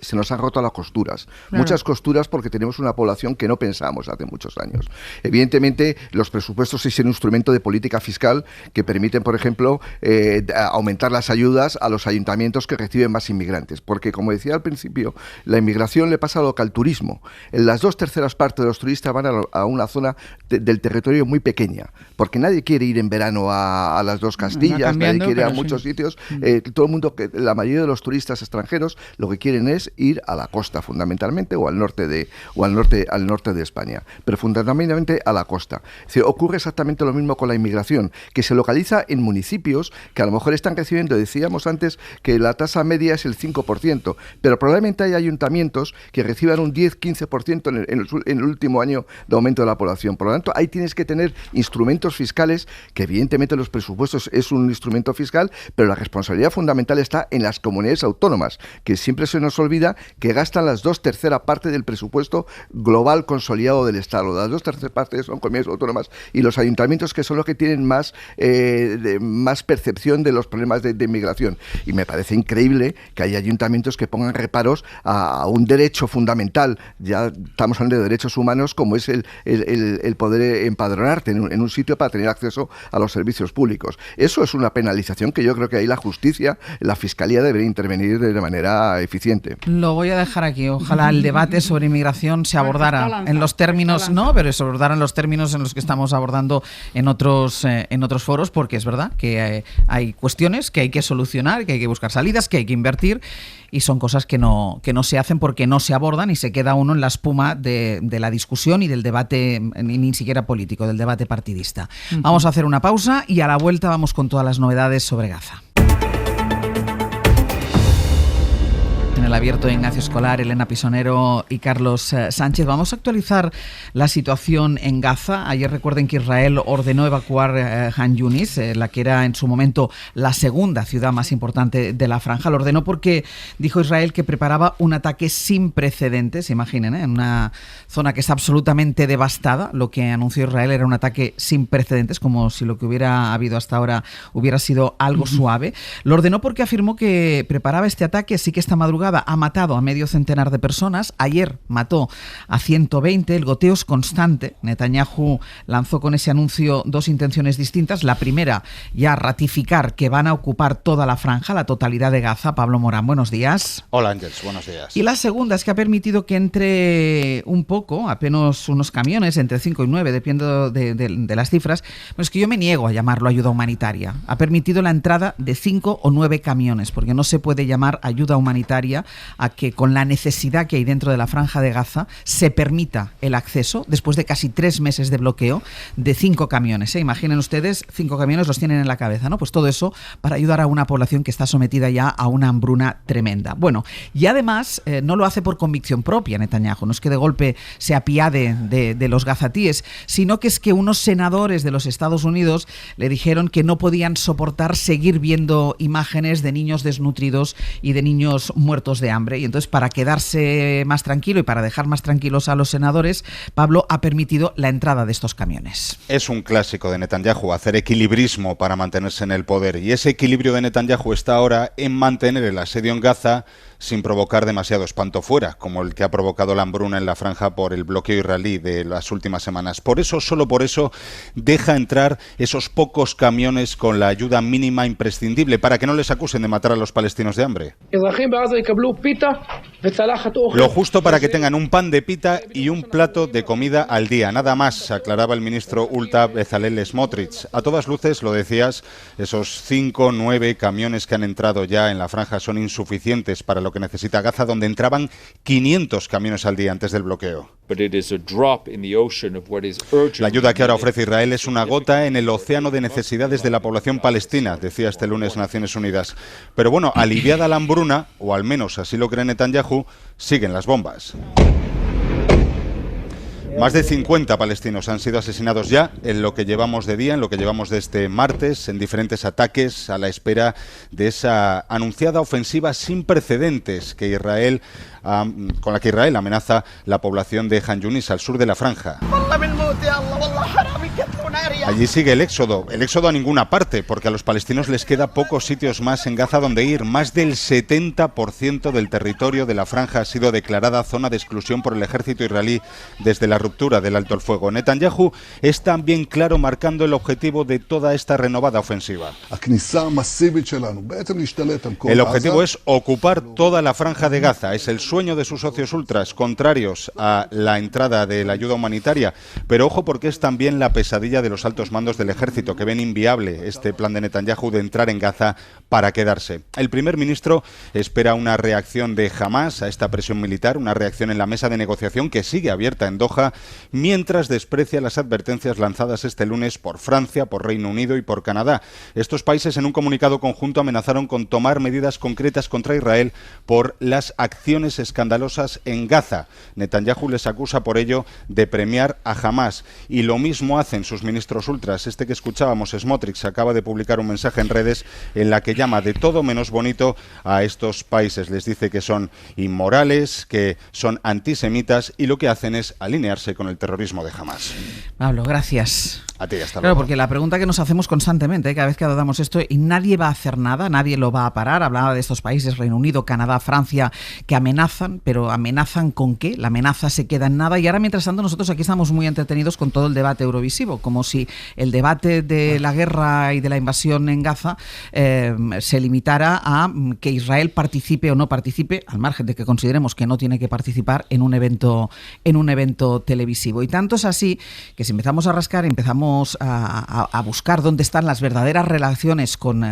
se nos han roto las costuras. Claro. Muchas costuras porque tenemos una población que no pensamos hace muchos años. Evidentemente, los presupuestos es un instrumento de política fiscal que permiten, por ejemplo, aumentar las ayudas a los ayuntamientos que reciben más inmigrantes. Porque, como decía al principio, la inmigración le pasa lo que al turismo. En las 2/3 partes de los turistas van a una zona del territorio muy pequeña. Porque nadie quiere ir en verano a las Dos Castillas, nadie quiere ir a muchos sitios. Todo el mundo, la mayoría de los turistas extranjeros lo que quieren es ir a la costa fundamentalmente o al norte de España, pero fundamentalmente a la costa. Es decir, ocurre exactamente lo mismo con la inmigración, que se localiza en municipios que a lo mejor están recibiendo, decíamos antes que la tasa media es el 5%, pero probablemente hay ayuntamientos que reciban un 10-15% en el último año de aumento de la población. Por lo tanto, ahí tienes que tener instrumentos fiscales, que evidentemente los presupuestos es un instrumento fiscal, pero la responsabilidad fundamental está en las comunidades autónomas, que siempre se nos olvida que gastan las 2/3 partes del presupuesto global consolidado del Estado. Las 2/3 partes son comunidades autónomas y los ayuntamientos, que son los que tienen más percepción de los problemas de inmigración. Y me parece increíble que haya ayuntamientos que pongan reparos a un derecho fundamental. Ya estamos hablando de derechos humanos, como es el poder empadronarte en un sitio para tener acceso a los servicios públicos. Eso es una penalización que yo creo que ahí la justicia, la fiscalía debería intervenir de manera eficiente. Lo voy a dejar aquí. Ojalá el debate sobre inmigración se abordara en los términos, pero se abordara en los términos en los que estamos abordando en otros foros, porque es verdad que hay cuestiones que hay que solucionar, que hay que buscar salidas, que hay que invertir, y son cosas que no se hacen porque no se abordan y se queda uno en la espuma de la discusión y del debate, ni siquiera político, del debate partidista. Vamos a hacer una pausa y a la vuelta vamos con todas las novedades sobre Gaza. En el abierto, Ignacio Escolar, Elena Pisonero y Carlos Sánchez. Vamos a actualizar la situación en Gaza. Ayer recuerden que Israel ordenó evacuar Han Yunis, la que era en su momento la segunda ciudad más importante de la franja. Lo ordenó porque dijo Israel que preparaba un ataque sin precedentes. Imaginen, en una zona que está absolutamente devastada. Lo que anunció Israel era un ataque sin precedentes, como si lo que hubiera habido hasta ahora hubiera sido algo suave. Lo ordenó porque afirmó que preparaba este ataque, sí que esta madrugada ha matado a medio centenar de personas. Ayer mató a 120. El goteo es constante. Netanyahu lanzó con ese anuncio dos intenciones distintas. La primera, ya ratificar que van a ocupar toda la franja, la totalidad de Gaza. Pablo Morán, buenos días. Hola, Ángels, buenos días. Y la segunda es que ha permitido que entre un poco, apenas unos camiones, entre 5 y 9, dependiendo de las cifras. Pero es que yo me niego a llamarlo ayuda humanitaria. Ha permitido la entrada de 5 o 9 camiones, porque no se puede llamar ayuda humanitaria a que con la necesidad que hay dentro de la franja de Gaza se permita el acceso, después de casi 3 meses de bloqueo, de 5 camiones. Imaginen ustedes, 5 camiones los tienen en la cabeza, ¿no? Pues todo eso para ayudar a una población que está sometida ya a una hambruna tremenda. Bueno, y además no lo hace por convicción propia Netanyahu, no es que de golpe se apiade de los gazatíes, sino que es que unos senadores de los Estados Unidos le dijeron que no podían soportar seguir viendo imágenes de niños desnutridos y de niños muertos de hambre, y entonces para quedarse más tranquilo y para dejar más tranquilos a los senadores, Pablo ha permitido la entrada de estos camiones. Es un clásico de Netanyahu, hacer equilibrismo para mantenerse en el poder, y ese equilibrio de Netanyahu está ahora en mantener el asedio en Gaza sin provocar demasiado espanto fuera, como el que ha provocado la hambruna en la franja por el bloqueo israelí de las últimas semanas. Por eso, solo por eso, deja entrar esos pocos camiones con la ayuda mínima imprescindible, para que no les acusen de matar a los palestinos de hambre. Lo justo para que tengan un pan de pita y un plato de comida al día, nada más, aclaraba el ministro Ulta Bezalel Smotrich. A todas luces, lo decías, esos 5 o 9 camiones que han entrado ya en la franja son insuficientes para lo que necesita Gaza, donde entraban 500 camiones al día antes del bloqueo. La ayuda que ahora ofrece Israel es una gota en el océano de necesidades de la población palestina, decía este lunes Naciones Unidas. Pero bueno, aliviada la hambruna, o al menos así lo cree Netanyahu, siguen las bombas. Más de 50 palestinos han sido asesinados ya en lo que llevamos de día, en lo que llevamos de este martes, en diferentes ataques a la espera de esa anunciada ofensiva sin precedentes que con la que Israel amenaza la población de Han Yunis al sur de la franja. Allí sigue el éxodo a ninguna parte, porque a los palestinos les queda pocos sitios más en Gaza donde ir. Más del 70% del territorio de la franja ha sido declarada zona de exclusión por el ejército israelí desde la ruptura del alto el fuego. Netanyahu es también claro marcando el objetivo de toda esta renovada ofensiva. El objetivo es ocupar toda la franja de Gaza. Es el sueño de sus socios ultras, contrarios a la entrada de la ayuda humanitaria. Pero ojo, porque es también la pesadilla de los altos mandos del ejército, que ven inviable este plan de Netanyahu de entrar en Gaza para quedarse. El primer ministro espera una reacción de Hamás a esta presión militar, una reacción en la mesa de negociación que sigue abierta en Doha, mientras desprecia las advertencias lanzadas este lunes por Francia, por Reino Unido y por Canadá. Estos países, en un comunicado conjunto, amenazaron con tomar medidas concretas contra Israel por las acciones escandalosas en Gaza. Netanyahu les acusa por ello de premiar a Hamás, y lo mismo hacen sus ministros ultras. Este que escuchábamos, Smotrich, acaba de publicar un mensaje en redes en la que llama de todo menos bonito a estos países. Les dice que son inmorales, que son antisemitas, y lo que hacen es alinearse con el terrorismo de Hamás. Pablo, gracias. A ti, hasta luego. Claro, porque la pregunta que nos hacemos constantemente, cada vez que damos esto, y nadie va a hacer nada, nadie lo va a parar. Hablaba de estos países, Reino Unido, Canadá, Francia, que amenazan, pero ¿amenazan con qué? La amenaza se queda en nada, y ahora, mientras tanto, nosotros aquí estamos muy entretenidos con todo el debate eurovisivo, como si el debate de la guerra y de la invasión en Gaza se limitara a que Israel participe o no participe, al margen de que consideremos que no tiene que participar en un evento televisivo. Y tanto es así que si empezamos a rascar, empezamos vamos a buscar dónde están las verdaderas relaciones con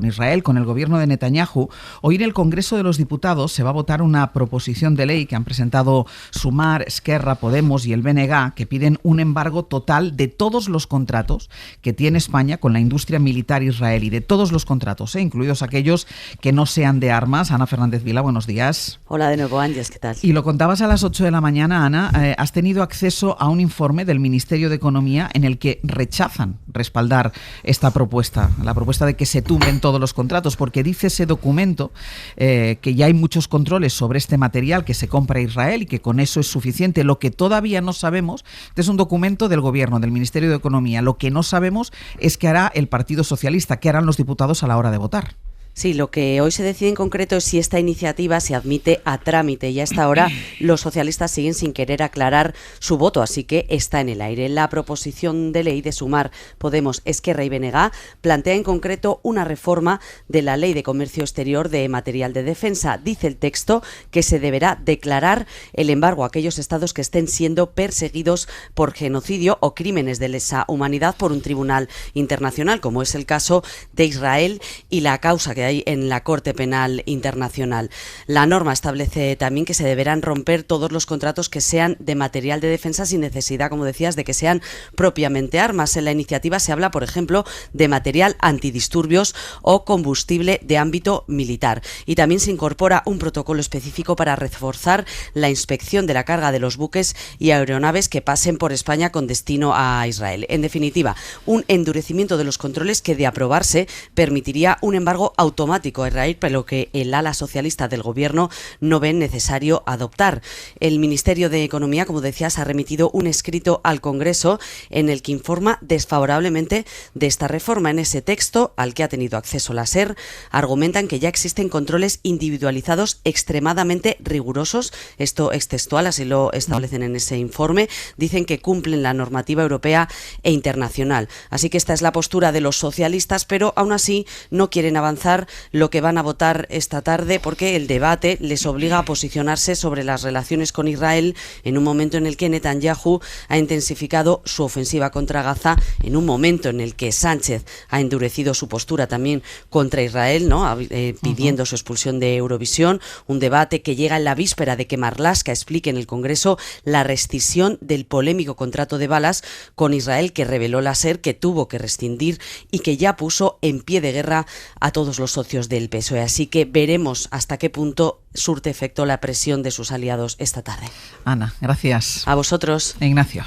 Israel, con el gobierno de Netanyahu, hoy en el Congreso de los Diputados se va a votar una proposición de ley que han presentado Sumar, Esquerra, Podemos y el BNG, que piden un embargo total de todos los contratos que tiene España con la industria militar israelí, de todos los contratos, incluidos aquellos que no sean de armas. Ana Fernández Vila, buenos días. Hola de nuevo, Ángeles, ¿qué tal? Y lo contabas a las 8 de la mañana, Ana, has tenido acceso a un informe del Ministerio de Economía en el que rechazan respaldar esta propuesta, la propuesta de que se tumben todos los contratos, porque dice ese documento que ya hay muchos controles sobre este material que se compra a Israel y que con eso es suficiente. Lo que todavía no sabemos, este es un documento del Gobierno, del Ministerio de Economía, lo que no sabemos es qué hará el Partido Socialista, qué harán los diputados a la hora de votar. Sí, lo que hoy se decide en concreto es si esta iniciativa se admite a trámite y a esta hora los socialistas siguen sin querer aclarar su voto, así que está en el aire. La proposición de ley de Sumar, Podemos, Esquerra y BNG plantea en concreto una reforma de la Ley de Comercio Exterior de Material de Defensa. Dice el texto que se deberá declarar el embargo a aquellos estados que estén siendo perseguidos por genocidio o crímenes de lesa humanidad por un tribunal internacional, como es el caso de Israel y la causa que hay en la Corte Penal Internacional. La norma establece también que se deberán romper todos los contratos que sean de material de defensa sin necesidad, como decías, de que sean propiamente armas. En la iniciativa se habla, por ejemplo, de material antidisturbios o combustible de ámbito militar. Y también se incorpora un protocolo específico para reforzar la inspección de la carga de los buques y aeronaves que pasen por España con destino a Israel. En definitiva, un endurecimiento de los controles que, de aprobarse, permitiría un embargo automático a Israel, pero que el ala socialista del gobierno no ven necesario adoptar. El Ministerio de Economía, como decías, ha remitido un escrito al Congreso en el que informa desfavorablemente de esta reforma. En ese texto, al que ha tenido acceso la SER, argumentan que ya existen controles individualizados extremadamente rigurosos. Esto es textual, así lo establecen en ese informe. Dicen que cumplen la normativa europea e internacional. Así que esta es la postura de los socialistas, pero aún así no quieren avanzar lo que van a votar esta tarde porque el debate les obliga a posicionarse sobre las relaciones con Israel en un momento en el que Netanyahu ha intensificado su ofensiva contra Gaza, en un momento en el que Sánchez ha endurecido su postura también contra Israel, ¿no? Pidiendo su expulsión de Eurovisión, un debate que llega en la víspera de que Marlaska explique en el Congreso la rescisión del polémico contrato de balas con Israel que reveló la SER, que tuvo que rescindir y que ya puso en pie de guerra a todos los socios del PSOE. Así que veremos hasta qué punto surte efecto la presión de sus aliados esta tarde. Ana, gracias. A vosotros. Ignacio.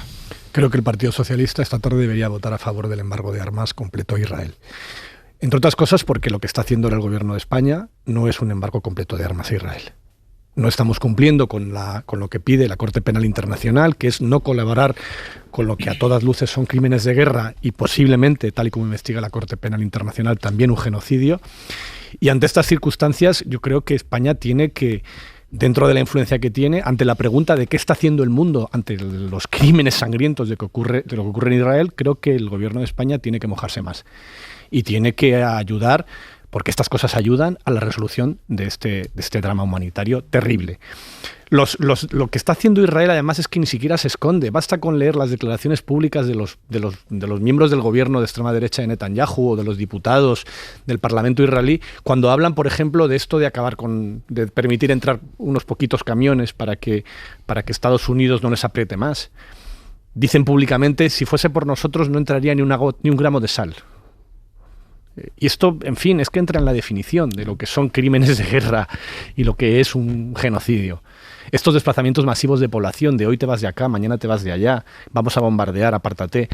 Creo que el Partido Socialista esta tarde debería votar a favor del embargo de armas completo a Israel. Entre otras cosas porque lo que está haciendo ahora el gobierno de España no es un embargo completo de armas a Israel. No estamos cumpliendo con lo que pide la Corte Penal Internacional, que es no colaborar con lo que a todas luces son crímenes de guerra y posiblemente, tal y como investiga la Corte Penal Internacional, también un genocidio. Y ante estas circunstancias, yo creo que España tiene que, dentro de la influencia que tiene, ante la pregunta de qué está haciendo el mundo ante los crímenes sangrientos de lo que ocurre en Israel, creo que el gobierno de España tiene que mojarse más y tiene que ayudar, porque estas cosas ayudan a la resolución de este drama humanitario terrible. Lo que está haciendo Israel, además, es que ni siquiera se esconde. Basta con leer las declaraciones públicas de los miembros del gobierno de extrema derecha de Netanyahu o de los diputados del Parlamento israelí, cuando hablan, por ejemplo, de esto de de permitir entrar unos poquitos camiones para que Estados Unidos no les apriete más. Dicen públicamente, si fuese por nosotros no entraría ni un gramo de sal. Y esto, en fin, es que entra en la definición de lo que son crímenes de guerra y lo que es un genocidio. Estos desplazamientos masivos de población, de hoy te vas de acá, mañana te vas de allá, vamos a bombardear, apártate.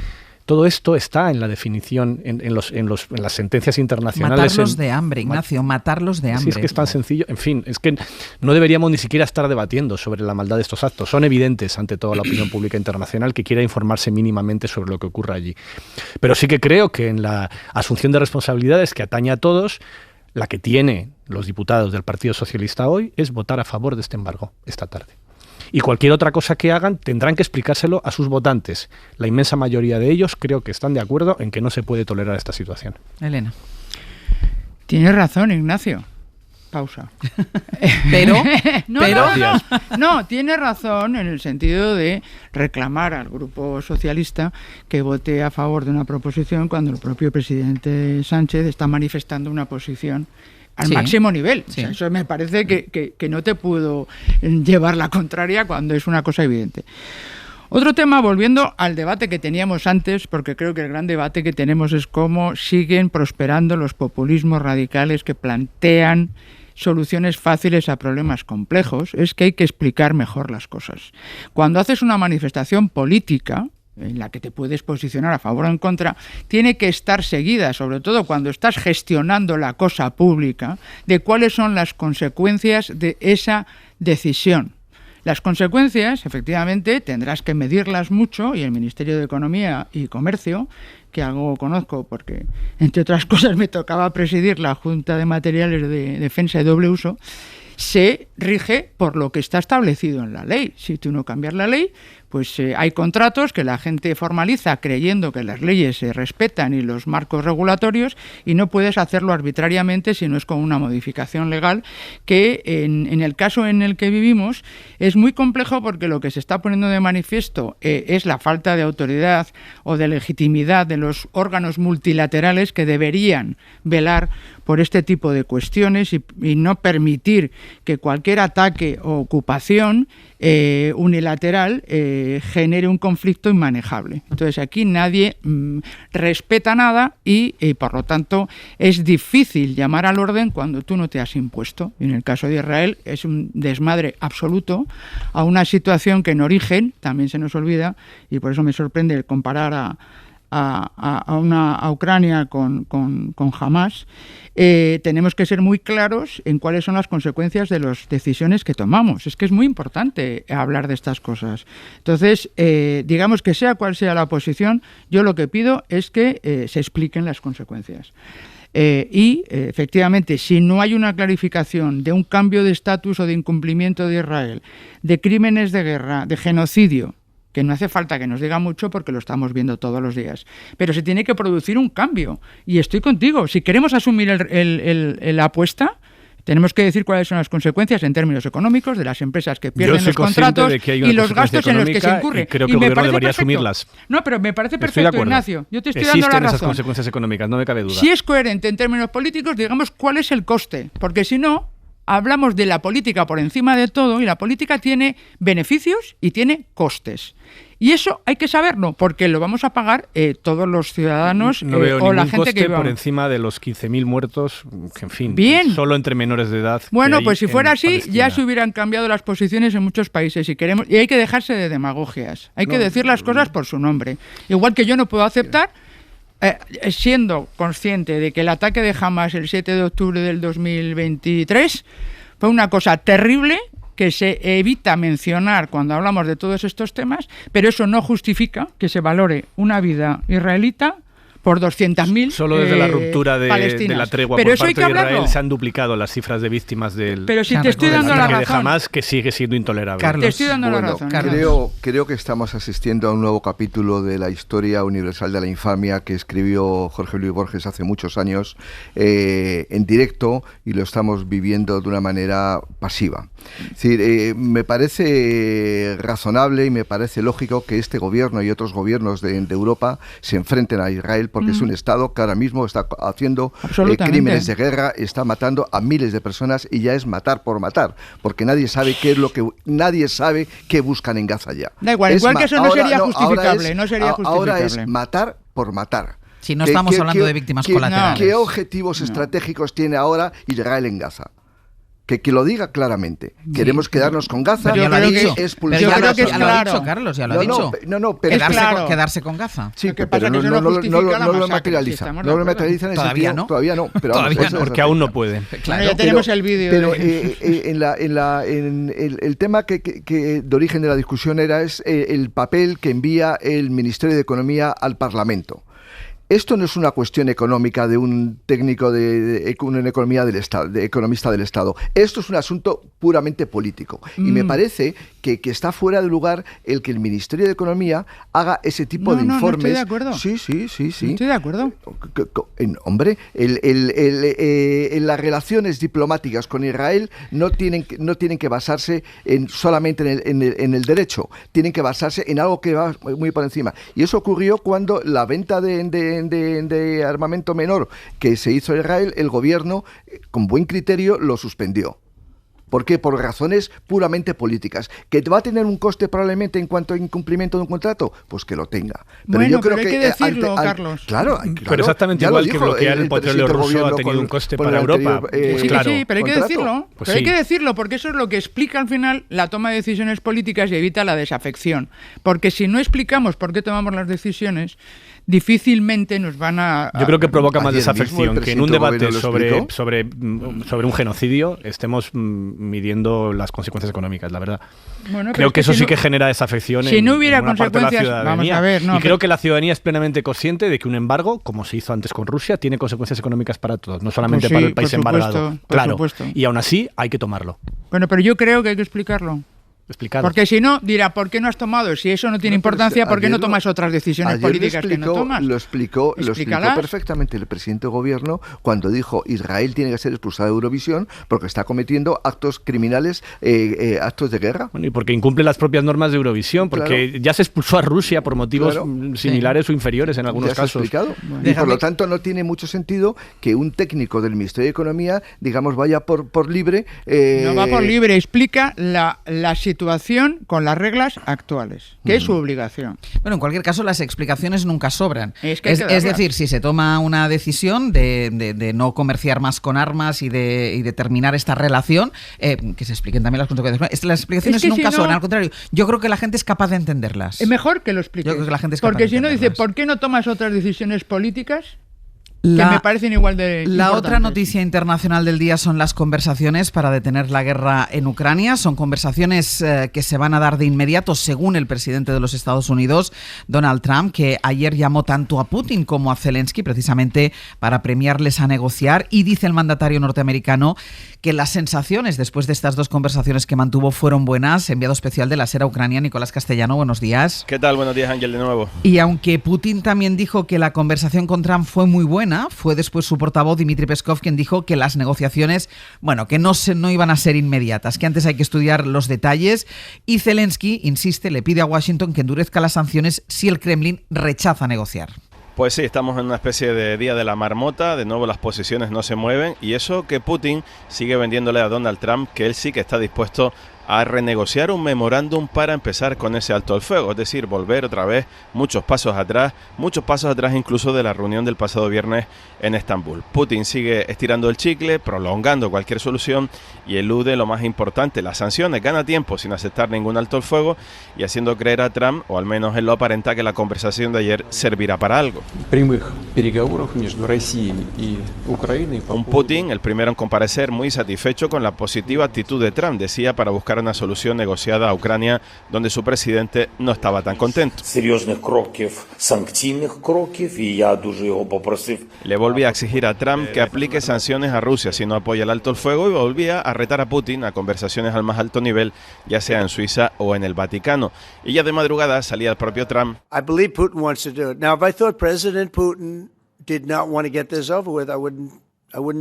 Todo esto está en la definición, en las sentencias internacionales. Matarlos de hambre, Ignacio, matarlos de hambre. Sí, es que es tan sencillo. En fin, es que no deberíamos ni siquiera estar debatiendo sobre la maldad de estos actos. Son evidentes ante toda la opinión pública internacional que quiera informarse mínimamente sobre lo que ocurre allí. Pero sí que creo que en la asunción de responsabilidades que atañe a todos, la que tienen los diputados del Partido Socialista hoy es votar a favor de este embargo esta tarde. Y cualquier otra cosa que hagan tendrán que explicárselo a sus votantes. La inmensa mayoría de ellos creo que están de acuerdo en que no se puede tolerar esta situación. Elena. Tienes razón, Ignacio. Pausa. Pero no, tiene razón en el sentido de reclamar al Grupo Socialista que vote a favor de una proposición cuando el propio presidente Sánchez está manifestando una posición al máximo nivel. Sí. O sea, eso me parece que no te puedo llevar la contraria cuando es una cosa evidente. Otro tema, volviendo al debate que teníamos antes, porque creo que el gran debate que tenemos es cómo siguen prosperando los populismos radicales que plantean soluciones fáciles a problemas complejos, es que hay que explicar mejor las cosas. Cuando haces una manifestación política, en la que te puedes posicionar a favor o en contra, tiene que estar seguida, sobre todo cuando estás gestionando la cosa pública, de cuáles son las consecuencias de esa decisión. Las consecuencias, efectivamente, tendrás que medirlas mucho, y el Ministerio de Economía y Comercio, que algo conozco porque, entre otras cosas, me tocaba presidir la Junta de Materiales de Defensa y Doble Uso, se rige por lo que está establecido en la ley. Si tú no cambias la ley, pues hay contratos que la gente formaliza creyendo que las leyes se respetan y los marcos regulatorios, y no puedes hacerlo arbitrariamente si no es con una modificación legal, que en el caso en el que vivimos es muy complejo, porque lo que se está poniendo de manifiesto es la falta de autoridad o de legitimidad de los órganos multilaterales que deberían velar por este tipo de cuestiones y no permitir que cualquier ataque o ocupación unilateral genere un conflicto inmanejable. Entonces aquí nadie respeta nada y por lo tanto es difícil llamar al orden cuando tú no te has impuesto. Y en el caso de Israel es un desmadre absoluto a una situación que en origen también se nos olvida, y por eso me sorprende comparar a Ucrania con Hamás. Tenemos que ser muy claros en cuáles son las consecuencias de las decisiones que tomamos. Es que es muy importante hablar de estas cosas. Entonces, digamos que sea cual sea la posición, yo lo que pido es que se expliquen las consecuencias. Y efectivamente, si no hay una clarificación de un cambio de estatus o de incumplimiento de Israel, de crímenes de guerra, de genocidio, que no hace falta que nos diga mucho porque lo estamos viendo todos los días, pero se tiene que producir un cambio. Y estoy contigo, si queremos asumir la apuesta, tenemos que decir cuáles son las consecuencias en términos económicos de las empresas que pierden los contratos y los gastos en los que se incurre. Creo que el gobierno debería asumirlas. No, pero me parece perfecto, Ignacio. Yo te estoy dando la razón. Existen esas consecuencias económicas, no me cabe duda. Si es coherente en términos políticos, digamos cuál es el coste, porque si no, hablamos de la política por encima de todo, y la política tiene beneficios y tiene costes. Y eso hay que saberlo, porque lo vamos a pagar todos los ciudadanos no veo o la ningún gente coste que por encima de los 15.000 muertos, que en fin, bien, solo entre menores de edad. Bueno, pues si fuera así, Palestina. ya se hubieran cambiado las posiciones en muchos países, y hay que dejarse de demagogias, hay que decir las cosas por su nombre. Igual que yo no puedo aceptar, siendo consciente de que el ataque de Hamás el 7 de octubre del 2023 fue una cosa terrible, que se evita mencionar cuando hablamos de todos estos temas, pero eso no justifica que se valore una vida israelita por 200.000 Solo desde la ruptura de la tregua pero por parte de Israel hablarlo. se han duplicado las cifras de víctimas del Pero si te estoy dando la razón. de Hamás, que sigue siendo intolerable. Carlos, te estoy dando la razón. Creo que estamos asistiendo a un nuevo capítulo de la historia universal de la infamia que escribió Jorge Luis Borges hace muchos años en directo, y lo estamos viviendo de una manera pasiva. Es decir, me parece razonable y me parece lógico que este gobierno y otros gobiernos de Europa se enfrenten a Israel, porque es un Estado que ahora mismo está haciendo crímenes de guerra, está matando a miles de personas, y ya es matar por matar, porque nadie sabe qué buscan en Gaza ya. Da igual, igual que eso no sería justificable. Ahora es matar por matar. Si no estamos hablando de víctimas colaterales. ¿Qué objetivos estratégicos tiene ahora Israel en Gaza? Que lo diga claramente. Queremos quedarnos con Gaza y expulsar a Gaza. Carlos, ya lo ha dicho. Quedarse con Gaza. Sí, pero no lo materializa. No lo materializa en ese sentido. Todavía no. Pero porque aún no puede. Claro, ya tenemos el vídeo. Pero el tema que de origen de la discusión es el papel que envía el Ministerio de Economía al Parlamento. Esto no es una cuestión económica de un técnico de economía del Estado, de economista del Estado. Esto es un asunto puramente político. Y me parece que está fuera de lugar el que el Ministerio de Economía haga ese tipo de informes. No estoy de acuerdo. Sí. Estoy de acuerdo. Hombre, las relaciones diplomáticas con Israel no tienen que basarse solamente en el derecho. Tienen que basarse en algo que va muy por encima. Y eso ocurrió cuando la venta de armamento menor que se hizo a Israel, el gobierno, con buen criterio, lo suspendió. ¿Por qué? Por razones puramente políticas. ¿Que va a tener un coste probablemente en cuanto a incumplimiento de un contrato? Pues que lo tenga. Pero yo creo que hay que decirlo, Carlos. Claro, pero exactamente igual que bloquear el petróleo ruso ha tenido un coste para Europa. Claro. Sí, pero hay que decirlo. Pues hay que decirlo, porque eso es lo que explica al final la toma de decisiones políticas y evita la desafección. Porque si no explicamos por qué tomamos las decisiones, difícilmente nos van a... Yo creo que provoca más desafección que en un debate sobre un genocidio estemos midiendo las consecuencias económicas, la verdad. Bueno, creo que eso sí que genera desafección si no hubiera en una parte de la ciudadanía. Vamos a ver, y creo que la ciudadanía es plenamente consciente de que un embargo, como se hizo antes con Rusia, tiene consecuencias económicas para todos, no solamente para el país embargado. Claro, y aún así hay que tomarlo. Bueno, pero yo creo que hay que explicarlo. Porque si no, dirá, ¿por qué no has tomado? Si eso no tiene importancia, ¿por qué no tomas otras decisiones políticas que no tomas? Lo explicó perfectamente el presidente del gobierno cuando dijo Israel tiene que ser expulsado de Eurovisión porque está cometiendo actos criminales, actos de guerra. Bueno, y porque incumple las propias normas de Eurovisión, porque ya se expulsó a Rusia por motivos similares o inferiores en algunos casos. Y por lo tanto no tiene mucho sentido que un técnico del Ministerio de Economía, digamos, vaya por libre. No va por libre, explica la situación con las reglas actuales, que es su obligación. Bueno, en cualquier caso, las explicaciones nunca sobran. Es decir, si se toma una decisión de no comerciar más con armas y de terminar esta relación, que se expliquen también las consecuencias. Las explicaciones nunca sobran, al contrario. Yo creo que la gente es capaz de entenderlas. Es mejor que lo explique. Yo creo que la gente es capaz Porque de si no dice, ¿por qué no tomas otras decisiones políticas? Que me parecen igual de La otra noticia internacional del día son las conversaciones para detener la guerra en Ucrania. Son conversaciones que se van a dar de inmediato, según el presidente de los Estados Unidos, Donald Trump, que ayer llamó tanto a Putin como a Zelensky precisamente para premiarles a negociar. Y dice el mandatario norteamericano que las sensaciones después de estas dos conversaciones que mantuvo fueron buenas. Enviado especial de la SER a Ucrania, Nicolás Castellano, buenos días. ¿Qué tal? Buenos días, Ángel, de nuevo. Y aunque Putin también dijo que la conversación con Trump fue muy buena, fue después su portavoz Dmitry Peskov quien dijo que las negociaciones, que no iban a ser inmediatas, que antes hay que estudiar los detalles, y Zelensky, insiste, le pide a Washington que endurezca las sanciones si el Kremlin rechaza negociar. Pues sí, estamos en una especie de día de la marmota, de nuevo las posiciones no se mueven, y eso que Putin sigue vendiéndole a Donald Trump que él sí que está dispuesto a renegociar un memorándum para empezar con ese alto al fuego, es decir, volver otra vez muchos pasos atrás incluso de la reunión del pasado viernes en Estambul. Putin sigue estirando el chicle, prolongando cualquier solución y elude lo más importante, las sanciones, gana tiempo sin aceptar ningún alto al fuego y haciendo creer a Trump, o al menos él lo aparenta, que la conversación de ayer servirá para algo. Un Putin, el primero en comparecer, muy satisfecho con la positiva actitud de Trump, decía, para buscar una solución negociada a Ucrania, donde su presidente no estaba tan contento. Le volvía a exigir a Trump que aplique sanciones a Rusia si no apoya el alto el fuego, y volvía a retar a Putin a conversaciones al más alto nivel, ya sea en Suiza o en el Vaticano. Y ya de madrugada salía el propio Trump. I believe Putin wants to do it. Now, if I thought President Putin did not want to get this over with, I wouldn't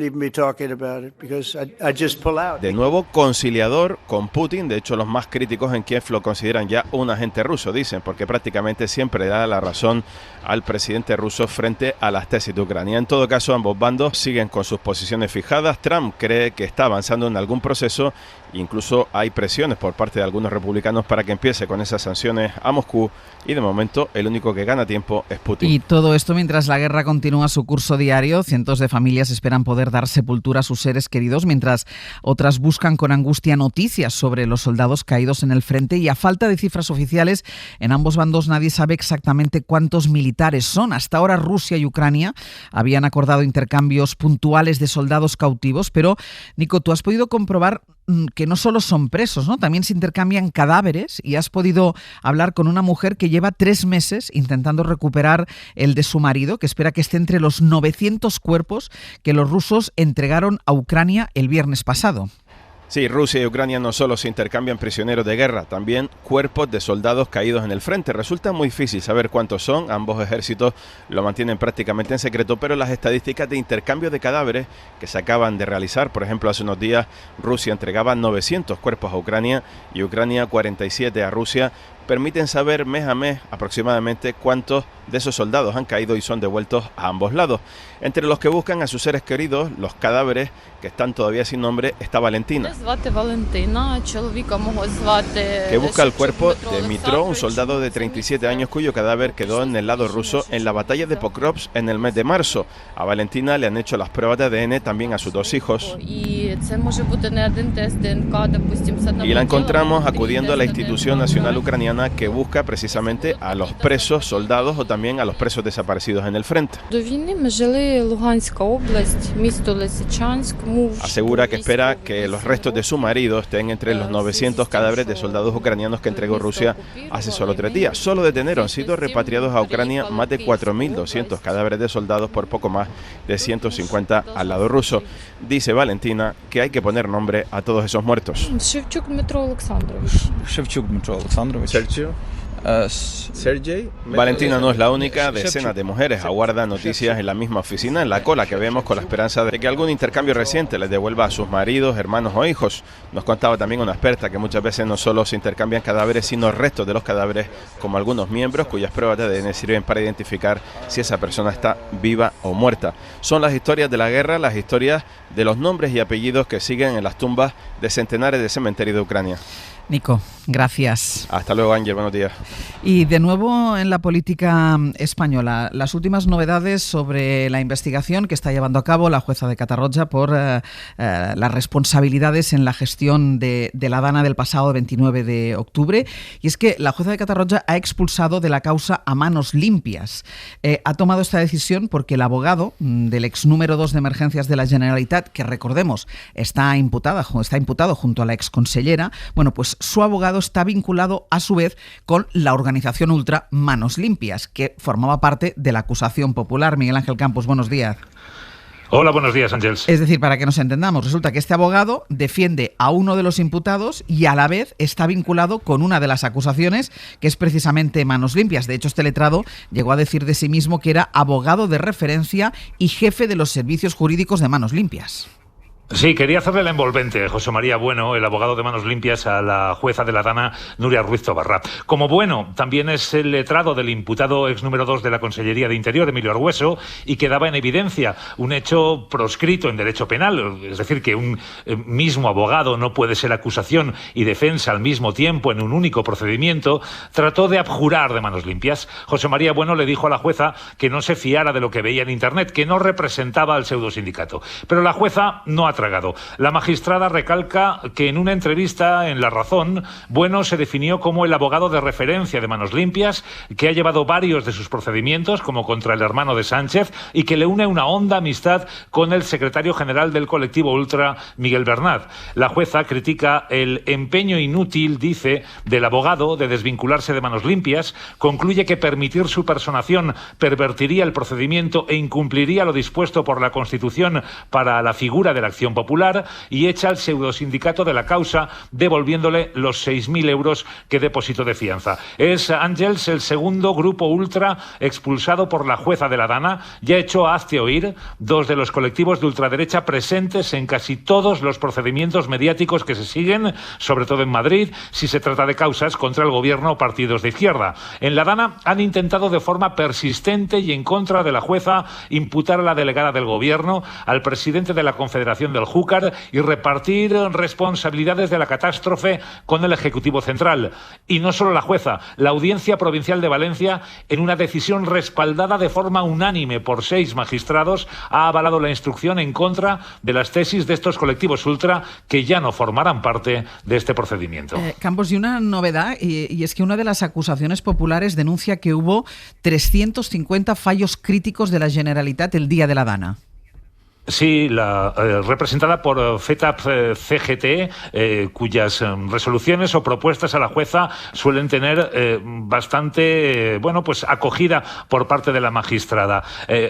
even be talking about it because I'd just pull out. De nuevo conciliador con Putin, de hecho los más críticos en Kiev lo consideran ya un agente ruso, dicen, porque prácticamente siempre da la razón al presidente ruso frente a las tesis de Ucrania. En todo caso, ambos bandos siguen con sus posiciones fijadas. Trump cree que está avanzando en algún proceso, incluso hay presiones por parte de algunos republicanos para que empiece con esas sanciones a Moscú, y de momento el único que gana tiempo es Putin. Y todo esto mientras la guerra continúa su curso diario. Cientos de familias esperan poder dar sepultura a sus seres queridos, mientras otras buscan con angustia noticias sobre los soldados caídos en el frente, y a falta de cifras oficiales, en ambos bandos nadie sabe exactamente cuántos militares son. Hasta ahora Rusia y Ucrania habían acordado intercambios puntuales de soldados cautivos, pero Nico, ¿tú has podido comprobar que no solo son presos, ¿no? También se intercambian cadáveres, y has podido hablar con una mujer que lleva 3 meses intentando recuperar el de su marido, que espera que esté entre los 900 cuerpos que los rusos entregaron a Ucrania el viernes pasado. Sí, Rusia y Ucrania no solo se intercambian prisioneros de guerra, también cuerpos de soldados caídos en el frente. Resulta muy difícil saber cuántos son, ambos ejércitos lo mantienen prácticamente en secreto, pero las estadísticas de intercambio de cadáveres que se acaban de realizar, por ejemplo, hace unos días Rusia entregaba 900 cuerpos a Ucrania y Ucrania 47 a Rusia, permiten saber mes a mes aproximadamente cuántos de esos soldados han caído y son devueltos a ambos lados. Entre los que buscan a sus seres queridos, los cadáveres que están todavía sin nombre, está Valentina, que busca el cuerpo de Dmitro, un soldado de 37 años cuyo cadáver quedó en el lado ruso en la batalla de Pokrovsk en el mes de marzo. A Valentina le han hecho las pruebas de ADN, también a sus 2 hijos. Y la encontramos acudiendo a la institución nacional ucraniana que busca precisamente a los presos soldados o también a los presos desaparecidos en el frente. Asegura que espera que los restos de su marido estén entre los 900 cadáveres de soldados ucranianos que entregó Rusia hace solo 3 días. Solo de enero han sido repatriados a Ucrania más de 4.200 cadáveres de soldados por poco más de 150 al lado ruso. Dice Valentina que hay que poner nombre a todos esos muertos. Shevchuk Dmitro Alexandrovich. Sergey. Valentina no es la única, decenas de mujeres aguardan noticias en la misma oficina, en la cola que vemos, con la esperanza de que algún intercambio reciente les devuelva a sus maridos, hermanos o hijos. Nos contaba también una experta que muchas veces no solo se intercambian cadáveres, sino restos de los cadáveres, como algunos miembros cuyas pruebas de ADN sirven para identificar si esa persona está viva o muerta. Son las historias de la guerra, las historias de los nombres y apellidos que siguen en las tumbas de centenares de cementerios de Ucrania. Nico, gracias. Hasta luego, Ángel, buenos días. Y de nuevo en la política española, las últimas novedades sobre la investigación que está llevando a cabo la jueza de Catarroja por las responsabilidades en la gestión de la Dana del pasado 29 de octubre. Y es que la jueza de Catarroja ha expulsado de la causa a manos limpias. Ha tomado esta decisión porque el abogado del ex número 2 de emergencias de la Generalitat, que recordemos está imputado junto a la exconsellera, bueno, pues su abogado está vinculado a su vez con la organización ultra Manos Limpias, que formaba parte de la acusación popular. Miguel Ángel Campos, buenos días. Hola, buenos días, Ángels. Es decir, para que nos entendamos, resulta que este abogado defiende a uno de los imputados y a la vez está vinculado con una de las acusaciones, que es precisamente Manos Limpias. De hecho, este letrado llegó a decir de sí mismo que era abogado de referencia y jefe de los servicios jurídicos de Manos Limpias. Sí, quería hacerle la envolvente, José María Bueno, el abogado de Manos Limpias, a la jueza de la Dana, Nuria Ruiz Tobarra. Como Bueno, también es el letrado del imputado ex número 2 de la Consellería de Interior, Emilio Argüeso, y quedaba en evidencia un hecho proscrito en derecho penal, es decir, que un mismo abogado no puede ser acusación y defensa al mismo tiempo en un único procedimiento. Trató de abjurar de Manos Limpias. José María Bueno le dijo a la jueza que no se fiara de lo que veía en Internet, que no representaba al pseudosindicato. Pero la jueza no ha tragado. La magistrada recalca que en una entrevista en La Razón, Bueno se definió como el abogado de referencia de Manos Limpias, que ha llevado varios de sus procedimientos, como contra el hermano de Sánchez, y que le une una honda amistad con el secretario general del colectivo ultra, Miguel Bernat. La jueza critica el empeño inútil, dice, del abogado de desvincularse de Manos Limpias, concluye que permitir su personación pervertiría el procedimiento e incumpliría lo dispuesto por la Constitución para la figura de la acción popular, y echa al pseudosindicato de la causa, devolviéndole los 6.000 euros que depositó de fianza. Es, Ángels, el segundo grupo ultra expulsado por la jueza de la Dana. Ya echó a hazte oír 2 de los colectivos de ultraderecha presentes en casi todos los procedimientos mediáticos que se siguen, sobre todo en Madrid, si se trata de causas contra el gobierno o partidos de izquierda. En la Dana han intentado de forma persistente y en contra de la jueza imputar a la delegada del gobierno, al presidente de la Confederación del Júcar, y repartir responsabilidades de la catástrofe con el Ejecutivo Central. Y no solo la jueza, la Audiencia Provincial de Valencia, en una decisión respaldada de forma unánime por 6 magistrados, ha avalado la instrucción en contra de las tesis de estos colectivos ultra, que ya no formarán parte de este procedimiento. Campos, y una novedad, y es que una de las acusaciones populares denuncia que hubo 350 fallos críticos de la Generalitat el día de la Dana. Sí, representada por FETAP-CGT, cuyas resoluciones o propuestas a la jueza suelen tener bastante acogida por parte de la magistrada.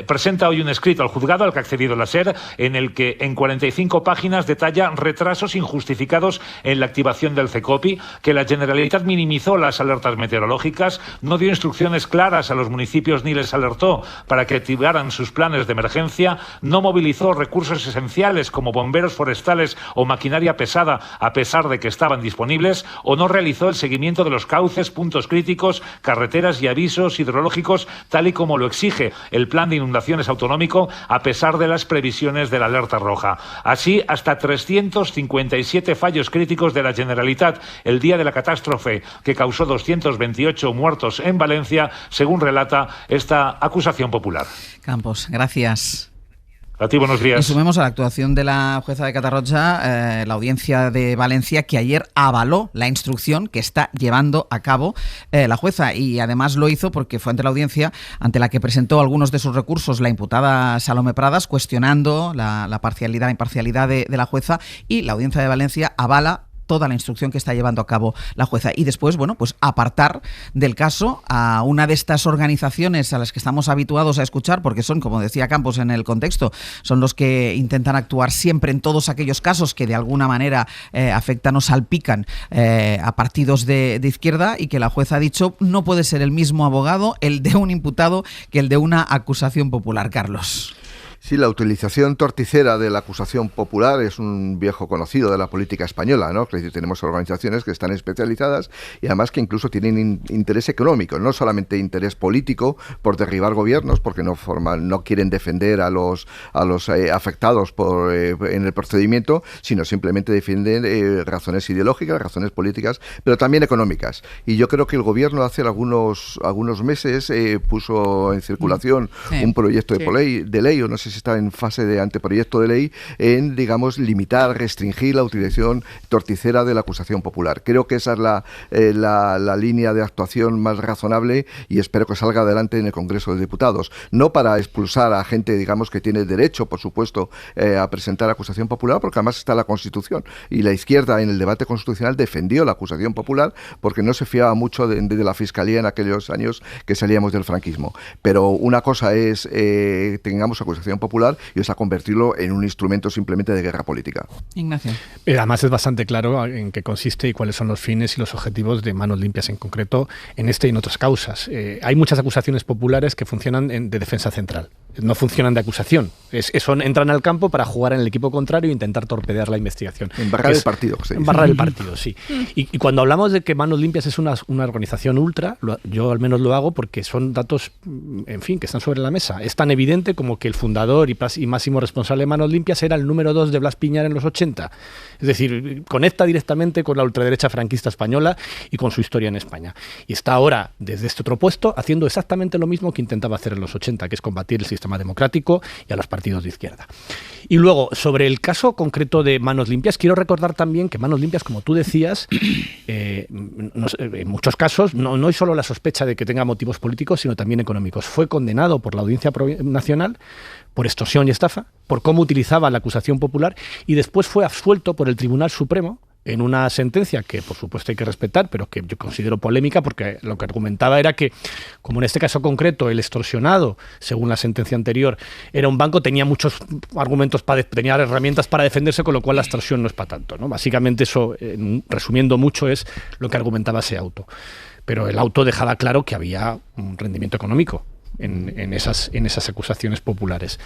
Presenta hoy un escrito al juzgado al que ha accedido la SER, en el que en 45 páginas detalla retrasos injustificados en la activación del CECOPI, que la Generalitat minimizó las alertas meteorológicas, no dio instrucciones claras a los municipios ni les alertó para que activaran sus planes de emergencia, no movilizó recursos esenciales como bomberos forestales o maquinaria pesada a pesar de que estaban disponibles, o no realizó el seguimiento de los cauces, puntos críticos, carreteras y avisos hidrológicos tal y como lo exige el plan de inundaciones autonómico a pesar de las previsiones de la alerta roja. Así, hasta 357 fallos críticos de la Generalitat el día de la catástrofe que causó 228 muertos en Valencia, según relata esta acusación popular. Campos, gracias. A ti, buenos días. Y sumemos a la actuación de la jueza de Catarroja, la audiencia de Valencia, que ayer avaló la instrucción que está llevando a cabo la jueza, y además lo hizo porque fue ante la audiencia ante la que presentó algunos de sus recursos la imputada Salomé Pradas, cuestionando la parcialidad, la imparcialidad de la jueza, y la audiencia de Valencia avala toda la instrucción que está llevando a cabo la jueza. Y después, apartar del caso a una de estas organizaciones a las que estamos habituados a escuchar, porque son, como decía Campos en el contexto, son los que intentan actuar siempre en todos aquellos casos que de alguna manera afectan o salpican a partidos de izquierda, y que la jueza ha dicho no puede ser el mismo abogado el de un imputado que el de una acusación popular. Carlos. Sí, la utilización torticera de la acusación popular es un viejo conocido de la política española, ¿no? Tenemos organizaciones que están especializadas y además que incluso tienen interés económico, no solamente interés político por derribar gobiernos, porque no quieren defender a los afectados en el procedimiento, sino simplemente defienden razones ideológicas, razones políticas, pero también económicas. Y yo creo que el gobierno hace algunos meses puso en circulación un proyecto de ley, o no sé si está en fase de anteproyecto de ley, en, limitar, restringir la utilización torticera de la acusación popular. Creo que esa es la línea de actuación más razonable, y espero que salga adelante en el Congreso de Diputados. No para expulsar a gente, que tiene derecho, por supuesto, a presentar acusación popular, porque además está la Constitución. Y la izquierda en el debate constitucional defendió la acusación popular porque no se fiaba mucho de la Fiscalía en aquellos años que salíamos del franquismo. Pero una cosa es tengamos acusación popular y es a convertirlo en un instrumento simplemente de guerra política. Ignacio. Además es bastante claro en qué consiste y cuáles son los fines y los objetivos de Manos Limpias en concreto en este y en otras causas. Hay muchas acusaciones populares que funcionan de defensa central. No funcionan de acusación. Entran al campo para jugar en el equipo contrario e intentar torpedear la investigación. Embarrar el partido. Embarrar el partido, sí. Y cuando hablamos de que Manos Limpias es una organización ultra, yo al menos lo hago porque son datos, que están sobre la mesa. Es tan evidente como que el fundador y máximo responsable de Manos Limpias era el número 2 de Blas Piñar en los 80. Es decir, conecta directamente con la ultraderecha franquista española y con su historia en España. Y está ahora, desde este otro puesto, haciendo exactamente lo mismo que intentaba hacer en los 80, que es combatir el sistema democrático y a los partidos de izquierda. Y luego, sobre el caso concreto de Manos Limpias, quiero recordar también que Manos Limpias, como tú decías, en muchos casos no hay solo la sospecha de que tenga motivos políticos, sino también económicos. Fue condenado por la Audiencia Nacional por extorsión y estafa, por cómo utilizaba la acusación popular, y después fue absuelto por el Tribunal Supremo en una sentencia que por supuesto hay que respetar, pero que yo considero polémica, porque lo que argumentaba era que, como en este caso concreto el extorsionado, según la sentencia anterior, era un banco, tenía muchos argumentos, tenía herramientas para defenderse, con lo cual la extorsión no es para tanto, ¿no? Básicamente eso, resumiendo mucho, es lo que argumentaba ese auto. Pero el auto dejaba claro que había un rendimiento económico en esas acusaciones populares.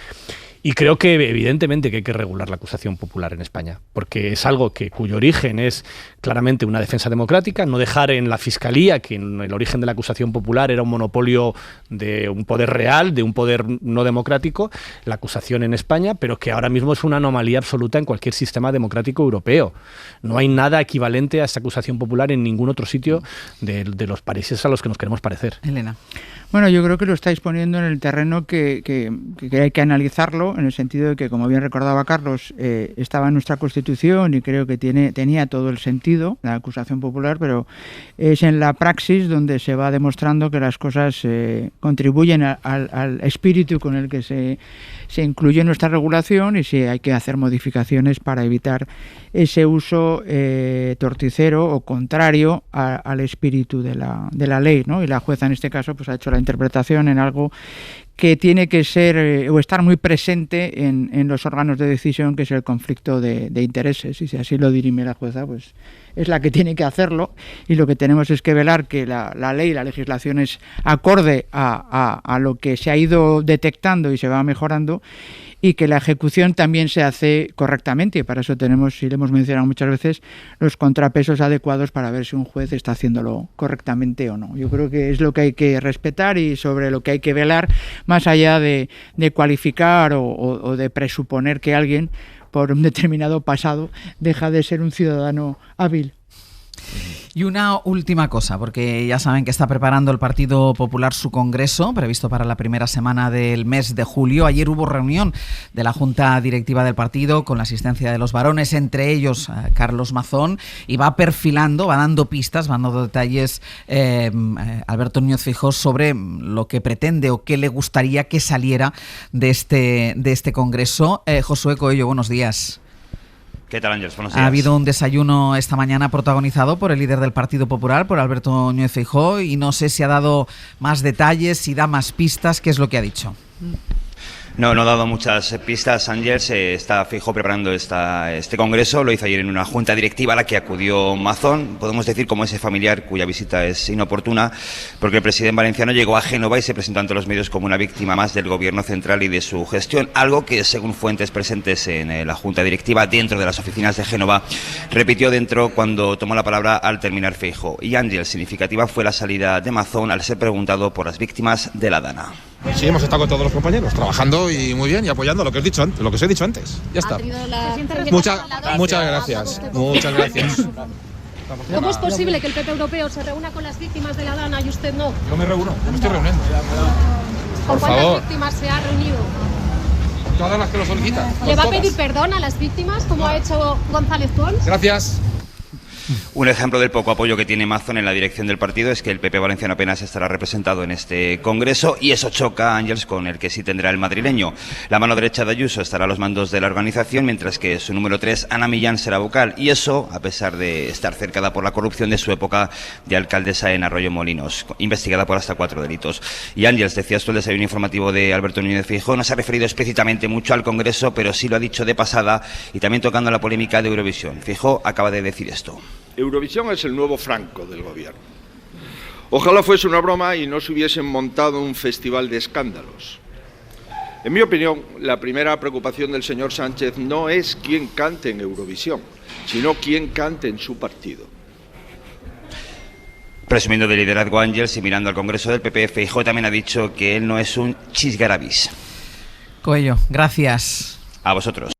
Y creo que evidentemente que hay que regular la acusación popular en España, porque es algo cuyo origen es claramente una defensa democrática, no dejar en la Fiscalía, que en el origen de la acusación popular era un monopolio de un poder real, de un poder no democrático, la acusación en España, pero que ahora mismo es una anomalía absoluta en cualquier sistema democrático europeo. No hay nada equivalente a esta acusación popular en ningún otro sitio de los países a los que nos queremos parecer. Elena. Bueno, yo creo que lo estáis poniendo en el terreno que hay que analizarlo, en el sentido de que, como bien recordaba Carlos, estaba en nuestra Constitución y creo que tenía todo el sentido, la acusación popular, pero es en la praxis donde se va demostrando que las cosas contribuyen al espíritu con el que se incluye nuestra regulación, y si hay que hacer modificaciones para evitar ese uso torticero o contrario al espíritu de la ley, ¿no? Y la jueza en este caso pues ha hecho la interpretación en algo que tiene que ser o estar muy presente en los órganos de decisión, que es el conflicto de intereses, y si así lo dirime la jueza, pues es la que tiene que hacerlo, y lo que tenemos es que velar que la ley, la legislación es acorde a lo que se ha ido detectando y se va mejorando, y que la ejecución también se hace correctamente, y para eso tenemos, y lo hemos mencionado muchas veces, los contrapesos adecuados para ver si un juez está haciéndolo correctamente o no. Yo creo que es lo que hay que respetar y sobre lo que hay que velar, más allá de cualificar o de presuponer que alguien, por un determinado pasado, deja de ser un ciudadano hábil. Y una última cosa, porque ya saben que está preparando el Partido Popular su congreso, previsto para la primera semana del mes de julio. Ayer hubo reunión de la Junta Directiva del partido con la asistencia de los varones, entre ellos Carlos Mazón, y va perfilando, va dando pistas, va dando detalles Alberto Núñez Feijóo sobre lo que pretende o qué le gustaría que saliera de este congreso. Josué Coello, buenos días. ¿Qué tal, Ángeles? Buenos días. Ha habido un desayuno esta mañana protagonizado por el líder del Partido Popular, por Alberto Núñez Feijóo, y no sé si ha dado más detalles, si da más pistas. ¿Qué es lo que ha dicho? No ha dado muchas pistas, Ángeles. Está Feijóo preparando este congreso. Lo hizo ayer en una junta directiva a la que acudió Mazón. Podemos decir como ese familiar cuya visita es inoportuna, porque el presidente valenciano llegó a Génova y se presentó ante los medios como una víctima más del gobierno central y de su gestión. Algo que, según fuentes presentes en la junta directiva dentro de las oficinas de Génova, repitió dentro cuando tomó la palabra al terminar Feijóo. Y, Ángeles, significativa fue la salida de Mazón al ser preguntado por las víctimas de la Dana. Sí, hemos estado con todos los compañeros, trabajando y muy bien, y apoyando lo que os he dicho antes. Ya está. Muchas gracias. Muchas gracias. ¿Cómo es posible que el PP europeo se reúna con las víctimas de la Dana y usted no? No me reúno, no me estoy reuniendo. ¿Con cuántas víctimas se ha reunido? Todas las que lo solicitan. ¿Le va a pedir perdón a las víctimas, como ha hecho González Pons? Gracias. Un ejemplo del poco apoyo que tiene Mazón en la dirección del partido es que el PP valenciano apenas estará representado en este congreso, y eso choca, Ángeles, con el que sí tendrá el madrileño. La mano derecha de Ayuso estará a los mandos de la organización, mientras que su número 3, Ana Millán, será vocal, y eso a pesar de estar cercada por la corrupción de su época de alcaldesa en Arroyo-Molinos, investigada por hasta 4 delitos. Y, Ángeles, decías tú, el desayuno informativo de Alberto Núñez Feijóo no se ha referido explícitamente mucho al congreso, pero sí lo ha dicho de pasada, y también tocando la polémica de Eurovisión. Feijóo acaba de decir esto. Eurovisión es el nuevo Franco del gobierno. Ojalá fuese una broma y no se hubiesen montado un festival de escándalos. En mi opinión, la primera preocupación del señor Sánchez no es quién cante en Eurovisión, sino quién cante en su partido. Presumiendo de liderazgo, Ángeles, y mirando al Congreso del PP, Feijóo también ha dicho que él no es un chisgarabis. Coello, gracias. A vosotros.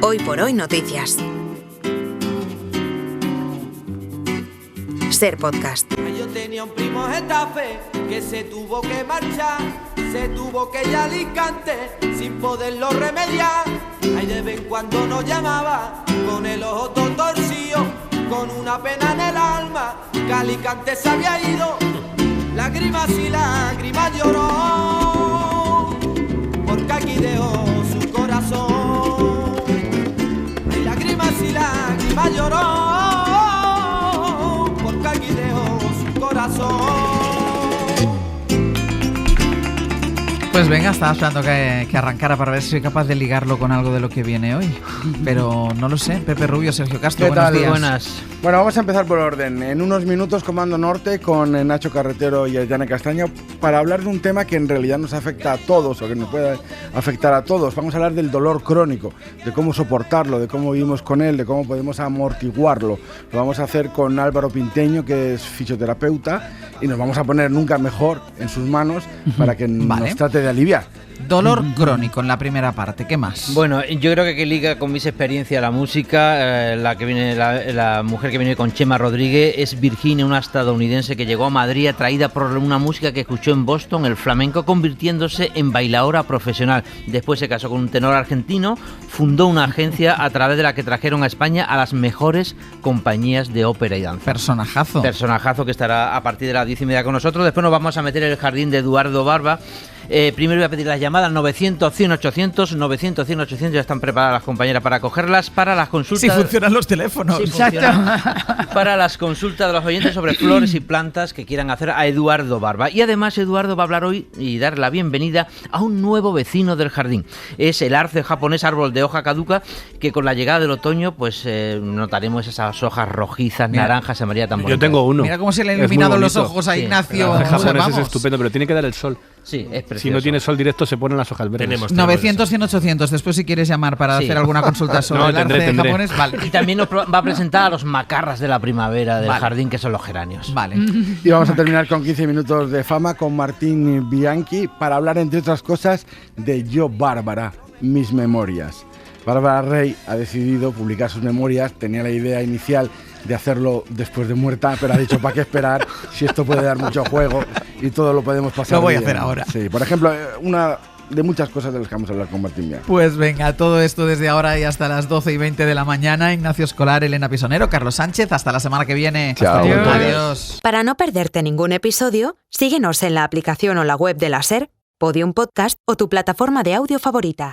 Hoy por hoy noticias. Ser podcast. Yo tenía un primo Getafe que se tuvo que marchar, se tuvo que ir a Alicante sin poderlo remediar. Ahí de vez en cuando nos llamaba con el ojo todo torcido, con una pena en el alma, que Alicante se había ido. Lágrimas y lágrimas lloró, porque aquí dejó su corazón. Y lágrimas lloró, porque aquí dejó su corazón. Pues venga, estaba esperando que arrancara para ver si soy capaz de ligarlo con algo de lo que viene hoy. Pero no lo sé. Pepe Rubio, Sergio Castro, buenos días. Buenas. Bueno, vamos a empezar por orden. En unos minutos, Comando Norte con Nacho Carretero y Aitana Castaño para hablar de un tema que en realidad nos afecta a todos, o que nos puede afectar a todos. Vamos a hablar del dolor crónico, de cómo soportarlo, de cómo vivimos con él, de cómo podemos amortiguarlo. Lo vamos a hacer con Álvaro Pinteño, que es fisioterapeuta, y nos vamos a poner nunca mejor en sus manos para que nos trate de puede aliviar. Dolor crónico en la primera parte, ¿qué más? Bueno, yo creo que liga con mis experiencias la música, la mujer que viene con Chema Rodríguez es Virginia, una estadounidense que llegó a Madrid atraída por una música que escuchó en Boston, el flamenco, convirtiéndose en bailaora profesional. Después se casó con un tenor argentino, fundó una agencia a través de la que trajeron a España a las mejores compañías de ópera y danza. Personajazo. Personajazo que estará a partir de las 10:30 con nosotros. Después nos vamos a meter en el jardín de Eduardo Barba. Primero voy a pedir las llamadas 900-100-800, 900-100-800, ya están preparadas las compañeras para cogerlas, para las consultas. Si funcionan los teléfonos. Sí, para las consultas de los oyentes sobre flores y plantas que quieran hacer a Eduardo Barba. Y además Eduardo va a hablar hoy y dar la bienvenida a un nuevo vecino del jardín. Es el arce japonés, árbol de hoja caduca, que con la llegada del otoño pues notaremos esas hojas rojizas, naranjas, amarillas tan bonitas. Yo tengo uno. Mira cómo se le han iluminado los ojos a Ignacio. El japonés es estupendo, pero tiene que dar el sol. Sí, es precioso. Si no tiene sol directo se ponen las hojas verdes. 900-100-800, después si quieres llamar para hacer alguna consulta sobre el arce japonés, vale. Y también nos va a presentar a los macarras de la primavera del jardín, que son los geranios. Vale. Y vamos a terminar con 15 minutos de fama con Martín Bianchi para hablar, entre otras cosas, de Yo Bárbara, mis memorias. Bárbara Rey ha decidido publicar sus memorias, tenía la idea inicial de hacerlo después de muerta, pero ha dicho, ¿para qué esperar si esto puede dar mucho juego y todo lo podemos pasar? Lo voy bien. a hacer ahora. Sí, por ejemplo, una de muchas cosas de las que vamos a hablar con Martín Bianchi. Pues venga, todo esto desde ahora y hasta las 12:20 de la mañana. Ignacio Escolar, Elena Pisonero, Carlos Sánchez, hasta la semana que viene. Chao. Adiós. Para no perderte ningún episodio, síguenos en la aplicación o la web de la SER, Podium Podcast o tu plataforma de audio favorita.